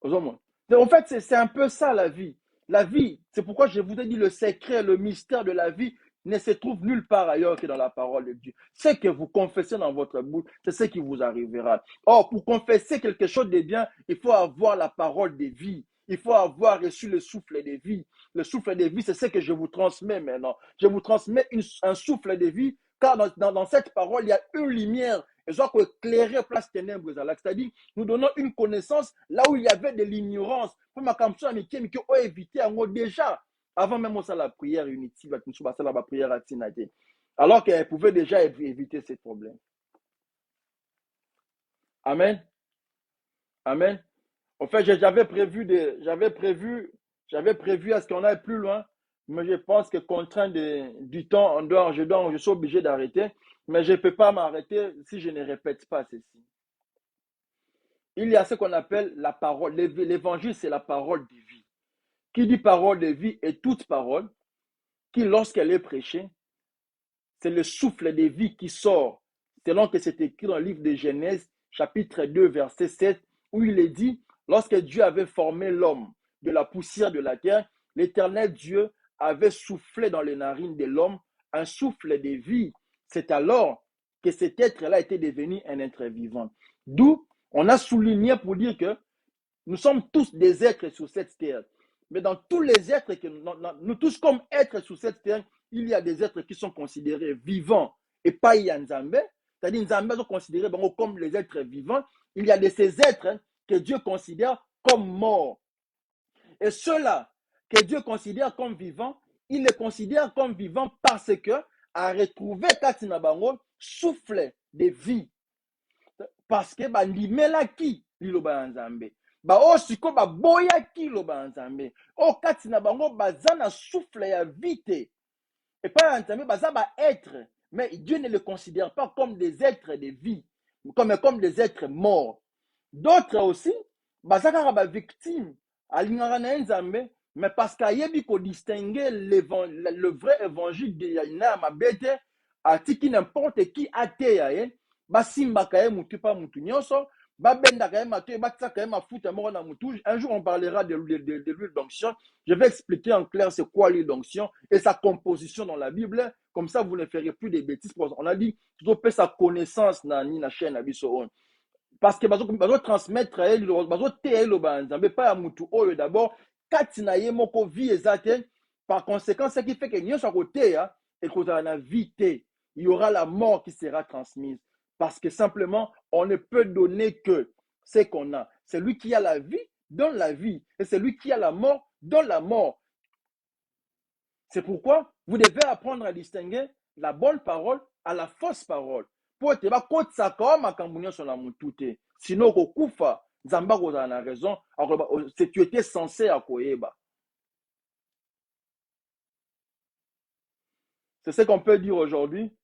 En fait, c'est un peu ça la vie. La vie, c'est pourquoi je vous ai dit le secret, le mystère de la vie ne se trouve nulle part ailleurs que dans la parole de Dieu. Ce que vous confessez dans votre bouche, c'est ce qui vous arrivera. Or, pour confesser quelque chose de bien, il faut avoir la parole de vie. Il faut avoir reçu le souffle de vie. Le souffle de vie, c'est ce que je vous transmets maintenant. Je vous transmets un souffle de vie, car dans cette parole, il y a une lumière. Et je dois éclairer place ténèbres. C'est-à-dire, nous donnons une connaissance là où il y avait de l'ignorance. Pour ma campagne, mais qui ont évité déjà, avant même la prière unity, la prière à Tinate. Alors qu'elle pouvait déjà éviter ces problèmes. Amen. Amen. En fait, j'avais prévu à ce qu'on aille plus loin, mais je pense que contraint du temps, je suis obligé d'arrêter, mais je ne peux pas m'arrêter si je ne répète pas ceci. Il y a ce qu'on appelle la parole. L'évangile, c'est la parole de vie. Qui dit parole de vie est toute parole qui, lorsqu'elle est prêchée, c'est le souffle de vie qui sort, selon que c'est écrit dans le livre de Genèse, chapitre 2, verset 7, où il est dit, lorsque Dieu avait formé l'homme de la poussière de la terre, l'Éternel Dieu avait soufflé dans les narines de l'homme un souffle de vie. C'est alors que cet être-là était devenu un être vivant. D'où on a souligné pour dire que nous sommes tous des êtres sur cette terre. Mais dans tous les êtres, nous tous comme êtres sur cette terre, il y a des êtres qui sont considérés vivants et pas Nzambe. C'est-à-dire Nzambe sont considérés comme les êtres vivants. Il y a de ces êtres que Dieu considère comme morts. Et ceux-là que Dieu considère comme vivants, il les considère comme vivants parce que à retrouver Katina Bango souffle de vie. Parce que bandimela ki liloba Nzambe. Osiko boyaki loba Nzambe. Kati na bango baza na souffle ya vie te. Et pas Nzambe baza ba être, mais Dieu ne les considère pas comme des êtres de vie, comme des êtres morts. D'autres aussi baza kaka ba victime alingaka na Nzambe, mais parce qu'ayebi ko distinguer le vrai évangile de na mabete atiki n'importe qui ateya ye basimbaka ye mutu pa mutu nyonso babendaka ye matoyi batisaka ye mafuta moko na mutu. Un jour on parlera de l'huile d'onction. Je vais expliquer en clair c'est quoi l'huile d'onction et sa composition dans la Bible, comme ça vous ne ferez plus de bêtises. On a dit tu peux sa connaissance na ni na chaîne abiso parce que bazo transmettre bazo te loba Nzambe pa ya mutu oyo d'abord kati na ye moko vie ezate. Par conséquent, ce qui fait que nyonso akoteya et qu'on a la vie te, il y aura la mort qui sera transmise. Parce que simplement, on ne peut donner que ce qu'on a. Celui qui a la vie donne la vie. Et celui qui a la mort donne la mort. C'est pourquoi vous devez apprendre à distinguer la bonne parole à la fausse parole. Pour te bakotsa ka makambo nyonso na mutu te. Sinon kokufa, Nzamba kozala na raison, c'est tu étais censé akoyeba. C'est ce qu'on peut dire aujourd'hui.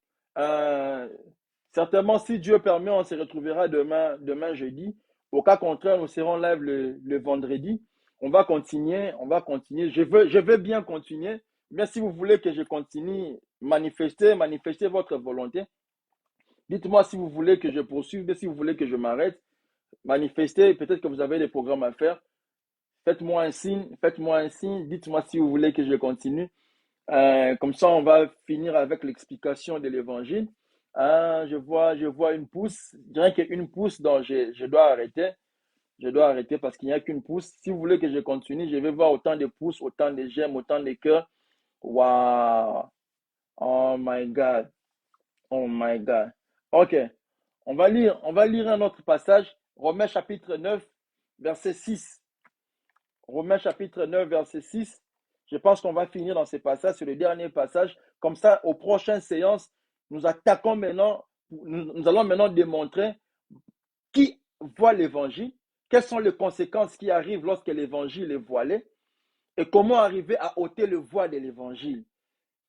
Certainement, si Dieu permet, on se retrouvera demain jeudi. Au cas contraire, nous serons live le vendredi. On va continuer. Je veux bien continuer. Mais si vous voulez que je continue, manifestez votre volonté. Dites-moi si vous voulez que je poursuive, si vous voulez que je m'arrête. Manifestez, peut-être que vous avez des programmes à faire. Faites-moi un signe. Dites-moi si vous voulez que je continue. Comme ça, on va finir avec l'explication de l'évangile. Je vois une pousse. Je dirais qu'il y a une pousse, donc je dois arrêter. Je dois arrêter parce qu'il n'y a qu'une pousse. Si vous voulez que je continue, je vais voir autant de pouces, autant de j'aime, autant de cœurs. Waouh! Oh my God! Oh my God! Ok, on va lire un autre passage. Romains chapitre 9, verset 6. Romains chapitre 9, verset 6. Je pense qu'on va finir dans ce passage, c'est le dernier passage. Comme ça, aux prochaines séances, nous attaquons maintenant, nous allons maintenant démontrer qui voit l'évangile, quelles sont les conséquences qui arrivent lorsque l'évangile est voilé et comment arriver à ôter le voile de l'évangile.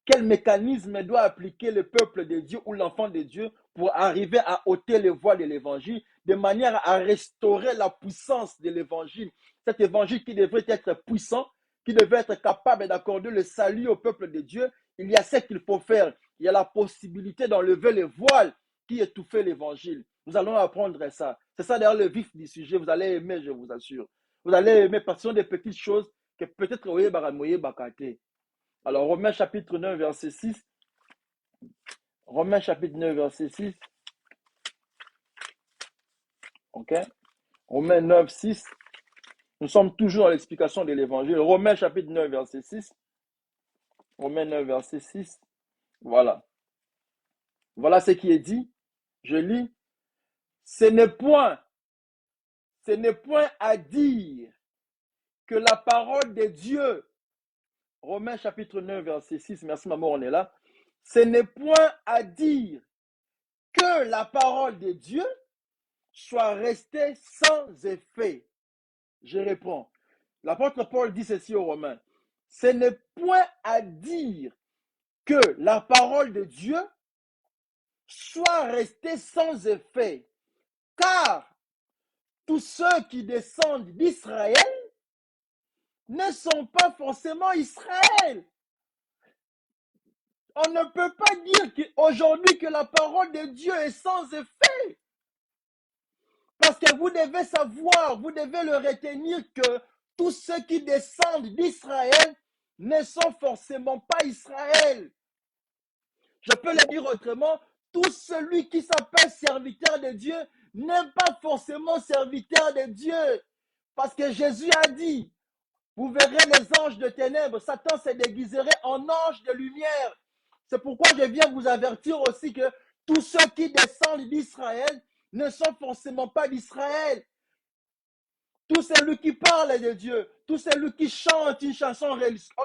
Quel mécanisme doit appliquer le peuple de Dieu ou l'enfant de Dieu pour arriver à ôter le voile de l'évangile, de manière à restaurer la puissance de l'évangile. Cet évangile qui devrait être puissant, qui devait être capable d'accorder le salut au peuple de Dieu, il y a ce qu'il faut faire. Il y a la possibilité d'enlever le voile qui étouffait l'évangile. Nous allons apprendre ça. C'est ça d'ailleurs le vif du sujet. Vous allez aimer, je vous assure. Vous allez aimer parce que ce sont des petites choses que peut-être vous voyez bakate. Alors, Romains chapitre 9, verset 6. Romains chapitre 9, verset 6. OK? Romains 9, 6. Nous sommes toujours dans l'explication de l'évangile. Romains chapitre 9, verset 6. Romains 9, verset 6. Voilà. Voilà ce qui est dit. Je lis. Ce n'est point à dire que la parole de Dieu, Romains chapitre 9, verset 6, merci maman, on est là. Ce n'est point à dire que la parole de Dieu soit restée sans effet. Je réponds. L'apôtre Paul dit ceci aux Romains. Ce n'est point à dire que la parole de Dieu soit restée sans effet, car tous ceux qui descendent d'Israël ne sont pas forcément Israël. On ne peut pas dire aujourd'hui que la parole de Dieu est sans effet. Parce que vous devez savoir, vous devez le retenir que tous ceux qui descendent d'Israël ne sont forcément pas Israël. Je peux le dire autrement, tout celui qui s'appelle serviteur de Dieu n'est pas forcément serviteur de Dieu. Parce que Jésus a dit, vous verrez les anges de ténèbres, Satan se déguiserait en ange de lumière. C'est pourquoi je viens vous avertir aussi que tous ceux qui descendent d'Israël ne sont forcément pas d'Israël. Tout celui qui parle de Dieu, tout celui qui chante une chanson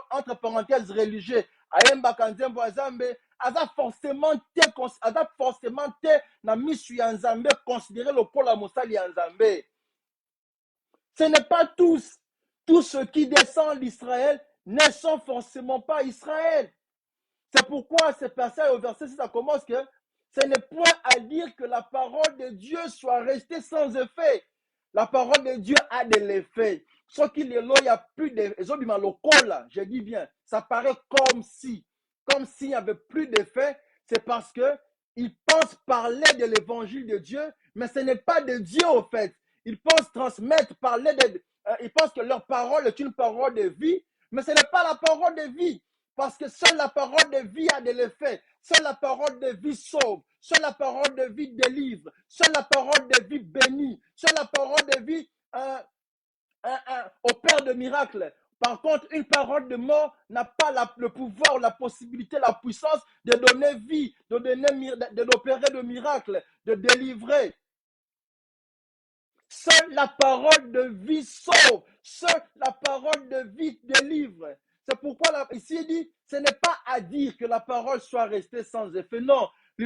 entre parenthèses religieuse, ayemba kanzembo azambe, aza forcément te na misu ya nzambe considéré le pôle mosali ya nzambe. Ce n'est pas tous. Tous ceux qui descendent d'Israël ne sont forcément pas Israël. C'est pourquoi ce passage au verset 6, ça commence que ce n'est point à dire que la parole de Dieu soit restée sans effet. La parole de Dieu a de l'effet. Ce qu'il est là, il n'y a plus de. Je dis bien, ça paraît comme s'il n'y avait plus d'effet. C'est parce qu'ils pensent parler de l'évangile de Dieu, mais ce n'est pas de Dieu au fait. Ils pensent transmettre, parler de. Ils pensent que leur parole est une parole de vie, mais ce n'est pas la parole de vie. Parce que seule la parole de vie a de l'effet. Seule la parole de vie sauve. Seule la parole de vie délivre. Seule la parole de vie bénit. Seule la parole de vie opère de miracles. Par contre, une parole de mort n'a pas le pouvoir, la possibilité, la puissance de donner vie, d'opérer de miracles, de délivrer. Seule la parole de vie sauve. Seule la parole de vie délivre. C'est pourquoi ici il dit, ce n'est pas à dire que la parole soit restée sans effet. Non, vous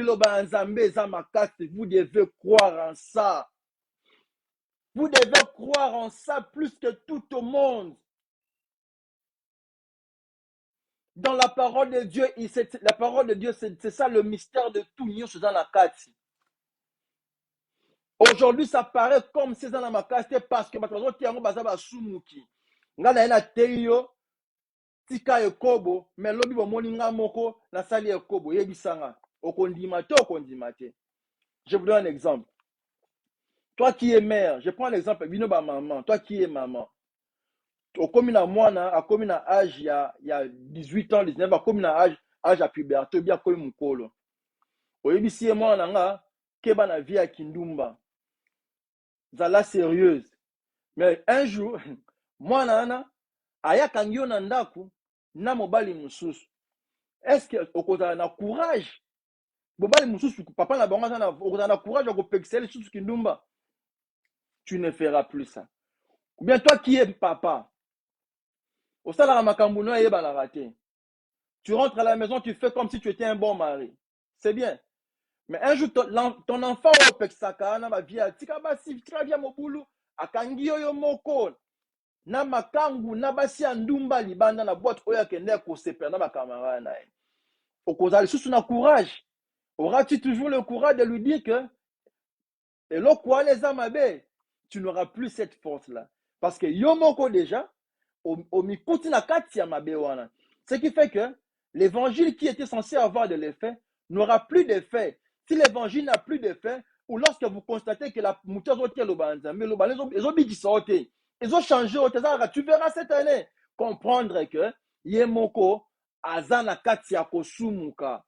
devez croire en ça. Vous devez croire en ça plus que tout au monde. Dans la parole de Dieu, la parole de Dieu, c'est ça le mystère de tout. Aujourd'hui, ça paraît comme si c'est dans ma case parce que tika ekobo mais lobi bomoni nga moko na sali ekobo yebisanga okondima te. Je vous donne un exemple. Toi qui es mère, je prends l'exemple bino ba maman, toi qui es maman. okomi na mwana akomi na âge ya 18 ans 19 akomi na âge ya puberté bien akomi mokolo oyebisi ye mwana nga keba na vie ya kindumba zala sérieuse mais un jour mwana wana ayakangi yo na ndako na mobali mosusu est-ce que okozala na courage mobali mosusu papa na bango aza okozala na courage ya kopekisa lisusu kindumba tu ne feras plus ça ou bien toi qui es papa osalaka makambo no eyebanaka te tu rentres à la maison tu fais comme si tu étais un bon mari c'est bien mais un jour ton enfant opekisaka wana bavie atika basi tika via mobulu akangi yo moko na makangu na basi ya ndumba libanda na boîte oyo akende kosepela na bacamarade na ye okozala lisusu na courage auras-tu toujours le courage de lui dire que eloko wana eza mabe tu n'auras plus cette force là parce que yo moko déjà omikuti na kati ya mabe wana ce qui fait que l'évangile qui était censé avoir de l'effet n'aura plus d'effet si l'évangile n'a plus d'effet ou lorsque vous constatez que la mutu azotia loba nzambe loba ezobikisa yo te ezochange yo te ezalaka tu verras cette année comprendre que ye moko aza na kati ya kosumuka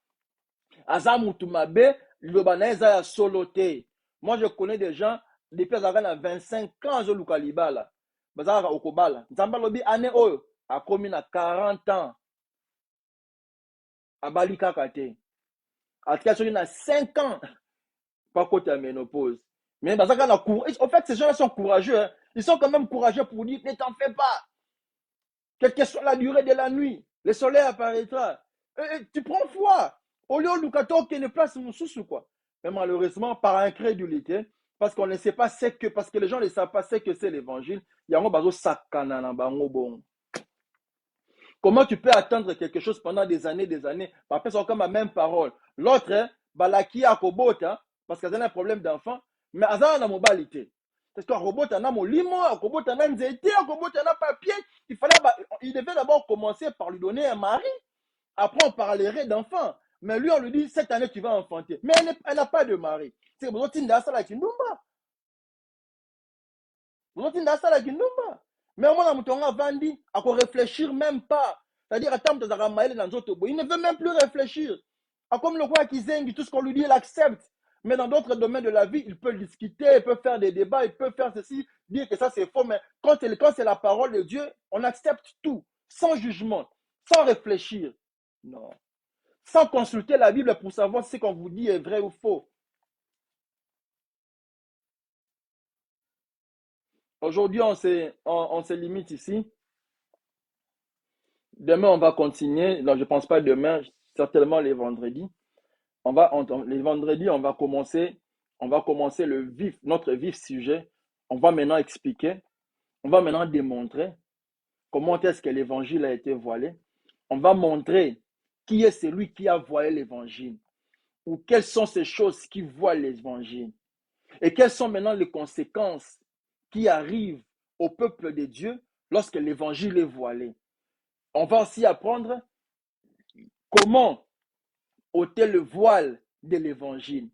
aza mutu mabe liloba na eza ya solo te moi je connais des gens depuis azalaka na 25 ans azoluka libala bazalaka okobala nzambe alobi année oyo akomi na 40 ans abali kaka te atika soki na 5 ans pas côté à ménopause mais bazalaka na courage en fait ces gens-là sont courageux hein. Ils sont quand même courageux pour dire ne t'en fais pas quelle que soit la durée de la nuit le soleil apparaîtra et tu prends foi au lieu de Lukato qui ne place mosusu quoi mais malheureusement par incrédulité parce qu'on ne sait pas ce que parce que les gens ne savent pas ce que c'est l'évangile yango bazo sakana na bango bon. Comment tu peux attendre quelque chose pendant des années après c'est comme la même parole l'autre hein, balaki akobota parce qu'il a un problème d'enfant mais azana na mobalité parce que akobota na molimo akobota na nzete akobota na papier il devait d'abord commencer par lui donner un mari après on parlerait d'enfant mais lui on lui dit cette année tu vas enfanter mais elle n'a pas de mari c'est besoin tinda sala kindumba mais moi, vandi, à réfléchir même pas. C'est-à-dire, attends, il ne veut même plus réfléchir. Comme le roi Kizengi, tout ce qu'on lui dit, il accepte. Mais dans d'autres domaines de la vie, il peut discuter, il peut faire des débats, il peut faire ceci, dire que ça c'est faux. Mais quand c'est la parole de Dieu, on accepte tout, sans jugement, sans réfléchir. Non. Sans consulter la Bible pour savoir si ce qu'on vous dit est vrai ou faux. Aujourd'hui, on se limite ici. Demain, on va continuer. Non, je ne pense pas demain, certainement les vendredis. Les vendredis, on va commencer notre vif sujet. On va maintenant expliquer, on va maintenant démontrer comment est-ce que l'évangile a été voilé. On va montrer qui est celui qui a voilé l'évangile ou quelles sont ces choses qui voilent l'évangile et quelles sont maintenant les conséquences qui arrivent au peuple de Dieu lorsque l'évangile est voilé. On va aussi apprendre comment ôter le voile de l'évangile.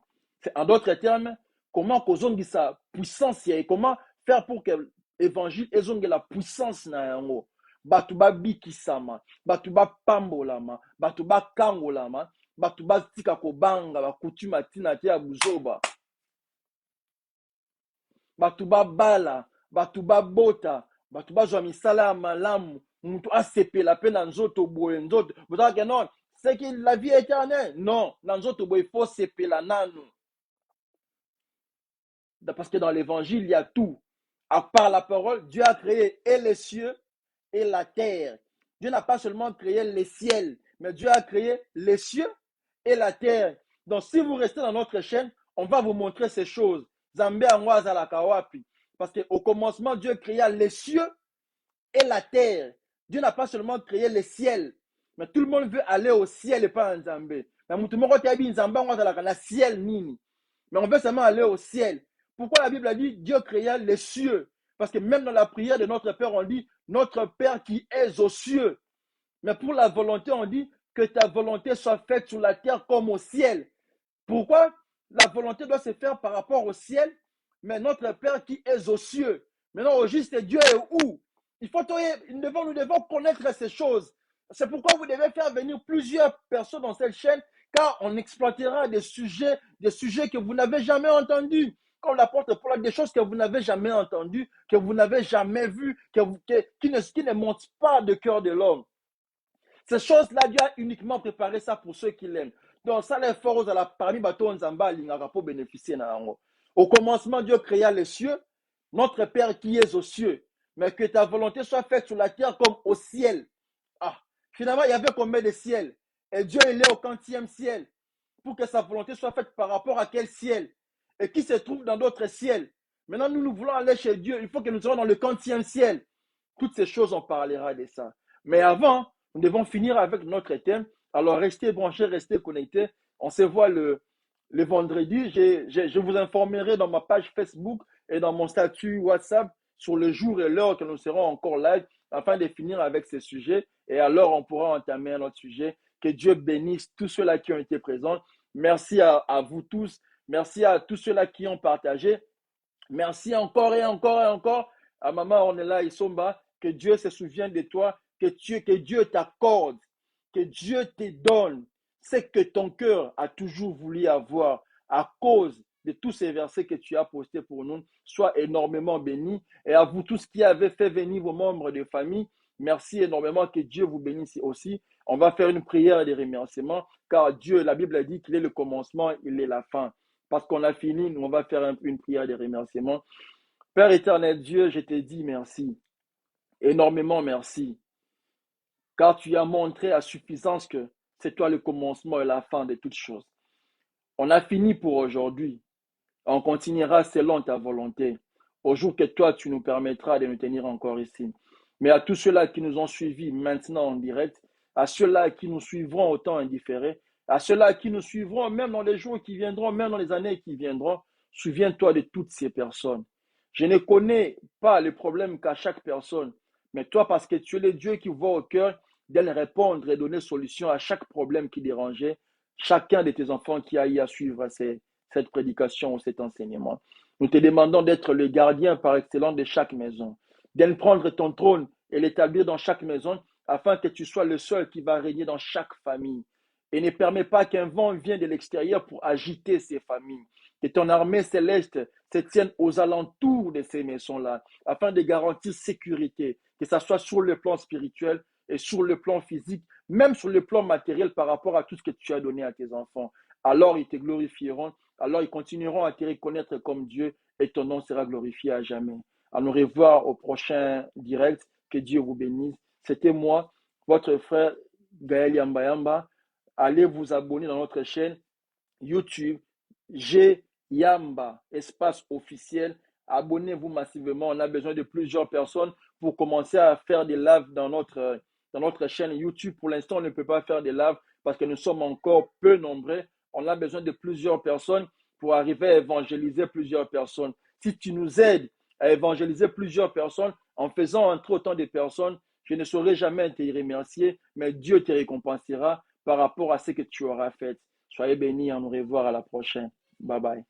En d'autres termes, comment causer sa puissance et comment faire pour que l'évangile ait la puissance na yango. Batu ba bikisama, batu ba pambolama, batu ba kangolama, batu ba tika kobanga, ba kutuma tina te ya buzoba. Batu ba bala, batu ba bota, batu ba zwa misala ya malamu, mutu asepela pe na nzoto boye nzoto. Botaka non, c'est que la vie est éternelle. Non, dans nzoto boye faut sepela nanu. Parce que dans l'évangile, il y a tout. À part la parole, Dieu a créé et les cieux et la terre. Dieu n'a pas seulement créé les ciels, mais Dieu a créé les cieux et la terre. Donc, si vous restez dans notre chaîne, on va vous montrer ces choses. Zambé angwaza la kawapi. Parce qu'au commencement, Dieu créa les cieux et la terre. Dieu n'a pas seulement créé les ciels, mais tout le monde veut aller au ciel et pas en Zambé. Mais tout le monde dit Zambé angwaza la ciel nini. Mais on veut seulement aller au ciel. Pourquoi la Bible a dit Dieu créa les cieux? Parce que même dans la prière de notre Père, on dit notre Père qui est aux cieux. Mais pour la volonté, on dit que ta volonté soit faite sur la terre comme au ciel. Pourquoi? La volonté doit se faire par rapport au ciel, mais notre Père qui est aux cieux. Maintenant, au juste Dieu est où? Nous devons connaître ces choses. C'est pourquoi vous devez faire venir plusieurs personnes dans cette chaîne, car on exploitera des sujets que vous n'avez jamais entendus. Comme l'apôtre Paul, des choses que vous n'avez jamais entendues, que vous n'avez jamais vues, qui ne montent pas de cœur de l'homme. Ces choses-là, Dieu a uniquement préparé ça pour ceux qui l'aiment. Donc, ça, les forces parmi bateaux Nzamba, pour bénéficier. Au commencement, Dieu créa les cieux, notre Père qui est aux cieux, mais que ta volonté soit faite sur la terre comme au ciel. Ah, finalement, il y avait combien de ciels? Et Dieu, il est au 40e ciel pour que sa volonté soit faite par rapport à quel ciel? Et qui se trouve dans d'autres ciels? Maintenant, nous voulons aller chez Dieu. Il faut que nous soyons dans le 40e ciel. Toutes ces choses, on parlera de ça. Mais avant, nous devons finir avec notre thème. Alors, restez branchés, restez connectés. On se voit le vendredi. Je vous informerai dans ma page Facebook et dans mon statut WhatsApp sur le jour et l'heure que nous serons encore live afin de finir avec ces sujets. Et alors, on pourra entamer un autre sujet. Que Dieu bénisse tous ceux-là qui ont été présents. Merci à vous tous. Merci à tous ceux-là qui ont partagé. Merci encore et encore et encore à Maman Ornella Isomba. Que Dieu se souvienne de toi, que Dieu t'accorde, que Dieu te donne ce que ton cœur a toujours voulu avoir à cause de tous ces versets que tu as postés pour nous. Sois énormément béni. Et à vous tous qui avez fait venir vos membres de famille, merci énormément, que Dieu vous bénisse aussi. On va faire une prière de remerciement, car Dieu, la Bible a dit qu'il est le commencement, il est la fin. Parce qu'on a fini, nous, on va faire une prière de remerciement. Père éternel Dieu, je te dis merci, énormément merci, car tu as montré à suffisance que c'est toi le commencement et la fin de toutes choses. On a fini pour aujourd'hui. On continuera selon ta volonté, au jour que toi, tu nous permettras de nous tenir encore ici. Mais à tous ceux-là qui nous ont suivis maintenant en direct, à ceux-là qui nous suivront au temps indifféré, à ceux-là qui nous suivront même dans les jours qui viendront, même dans les années qui viendront, souviens-toi de toutes ces personnes. Je ne connais pas les problèmes qu'a chaque personne, mais toi, parce que tu es le Dieu qui voit au cœur, d'elle répondre et donner solution à chaque problème qui dérangeait chacun de tes enfants qui a eu à suivre cette prédication ou cet enseignement. Nous te demandons d'être le gardien par excellence de chaque maison, d'en prendre ton trône et l'établir dans chaque maison, afin que tu sois le seul qui va régner dans chaque famille. Et ne permets pas qu'un vent vienne de l'extérieur pour agiter ces familles. Que ton armée céleste se tienne aux alentours de ces maisons-là, afin de garantir sécurité, que ce soit sur le plan spirituel et sur le plan physique, même sur le plan matériel par rapport à tout ce que tu as donné à tes enfants. Alors ils te glorifieront, alors ils continueront à te reconnaître comme Dieu et ton nom sera glorifié à jamais. À nous revoir au prochain direct. Que Dieu vous bénisse. C'était moi, votre frère Gaël Yamba. Allez vous abonner dans notre chaîne YouTube G Yamba, espace officiel. Abonnez-vous massivement. On a besoin de plusieurs personnes pour commencer à faire des lives dans notre chaîne YouTube. Pour l'instant, on ne peut pas faire des lives parce que nous sommes encore peu nombreux. On a besoin de plusieurs personnes pour arriver à évangéliser plusieurs personnes. Si tu nous aides à évangéliser plusieurs personnes en faisant entrer autant de personnes, je ne saurais jamais te remercier, mais Dieu te récompensera par rapport à ce que tu auras fait. Soyez bénis, à nous revoir à la prochaine. Bye bye.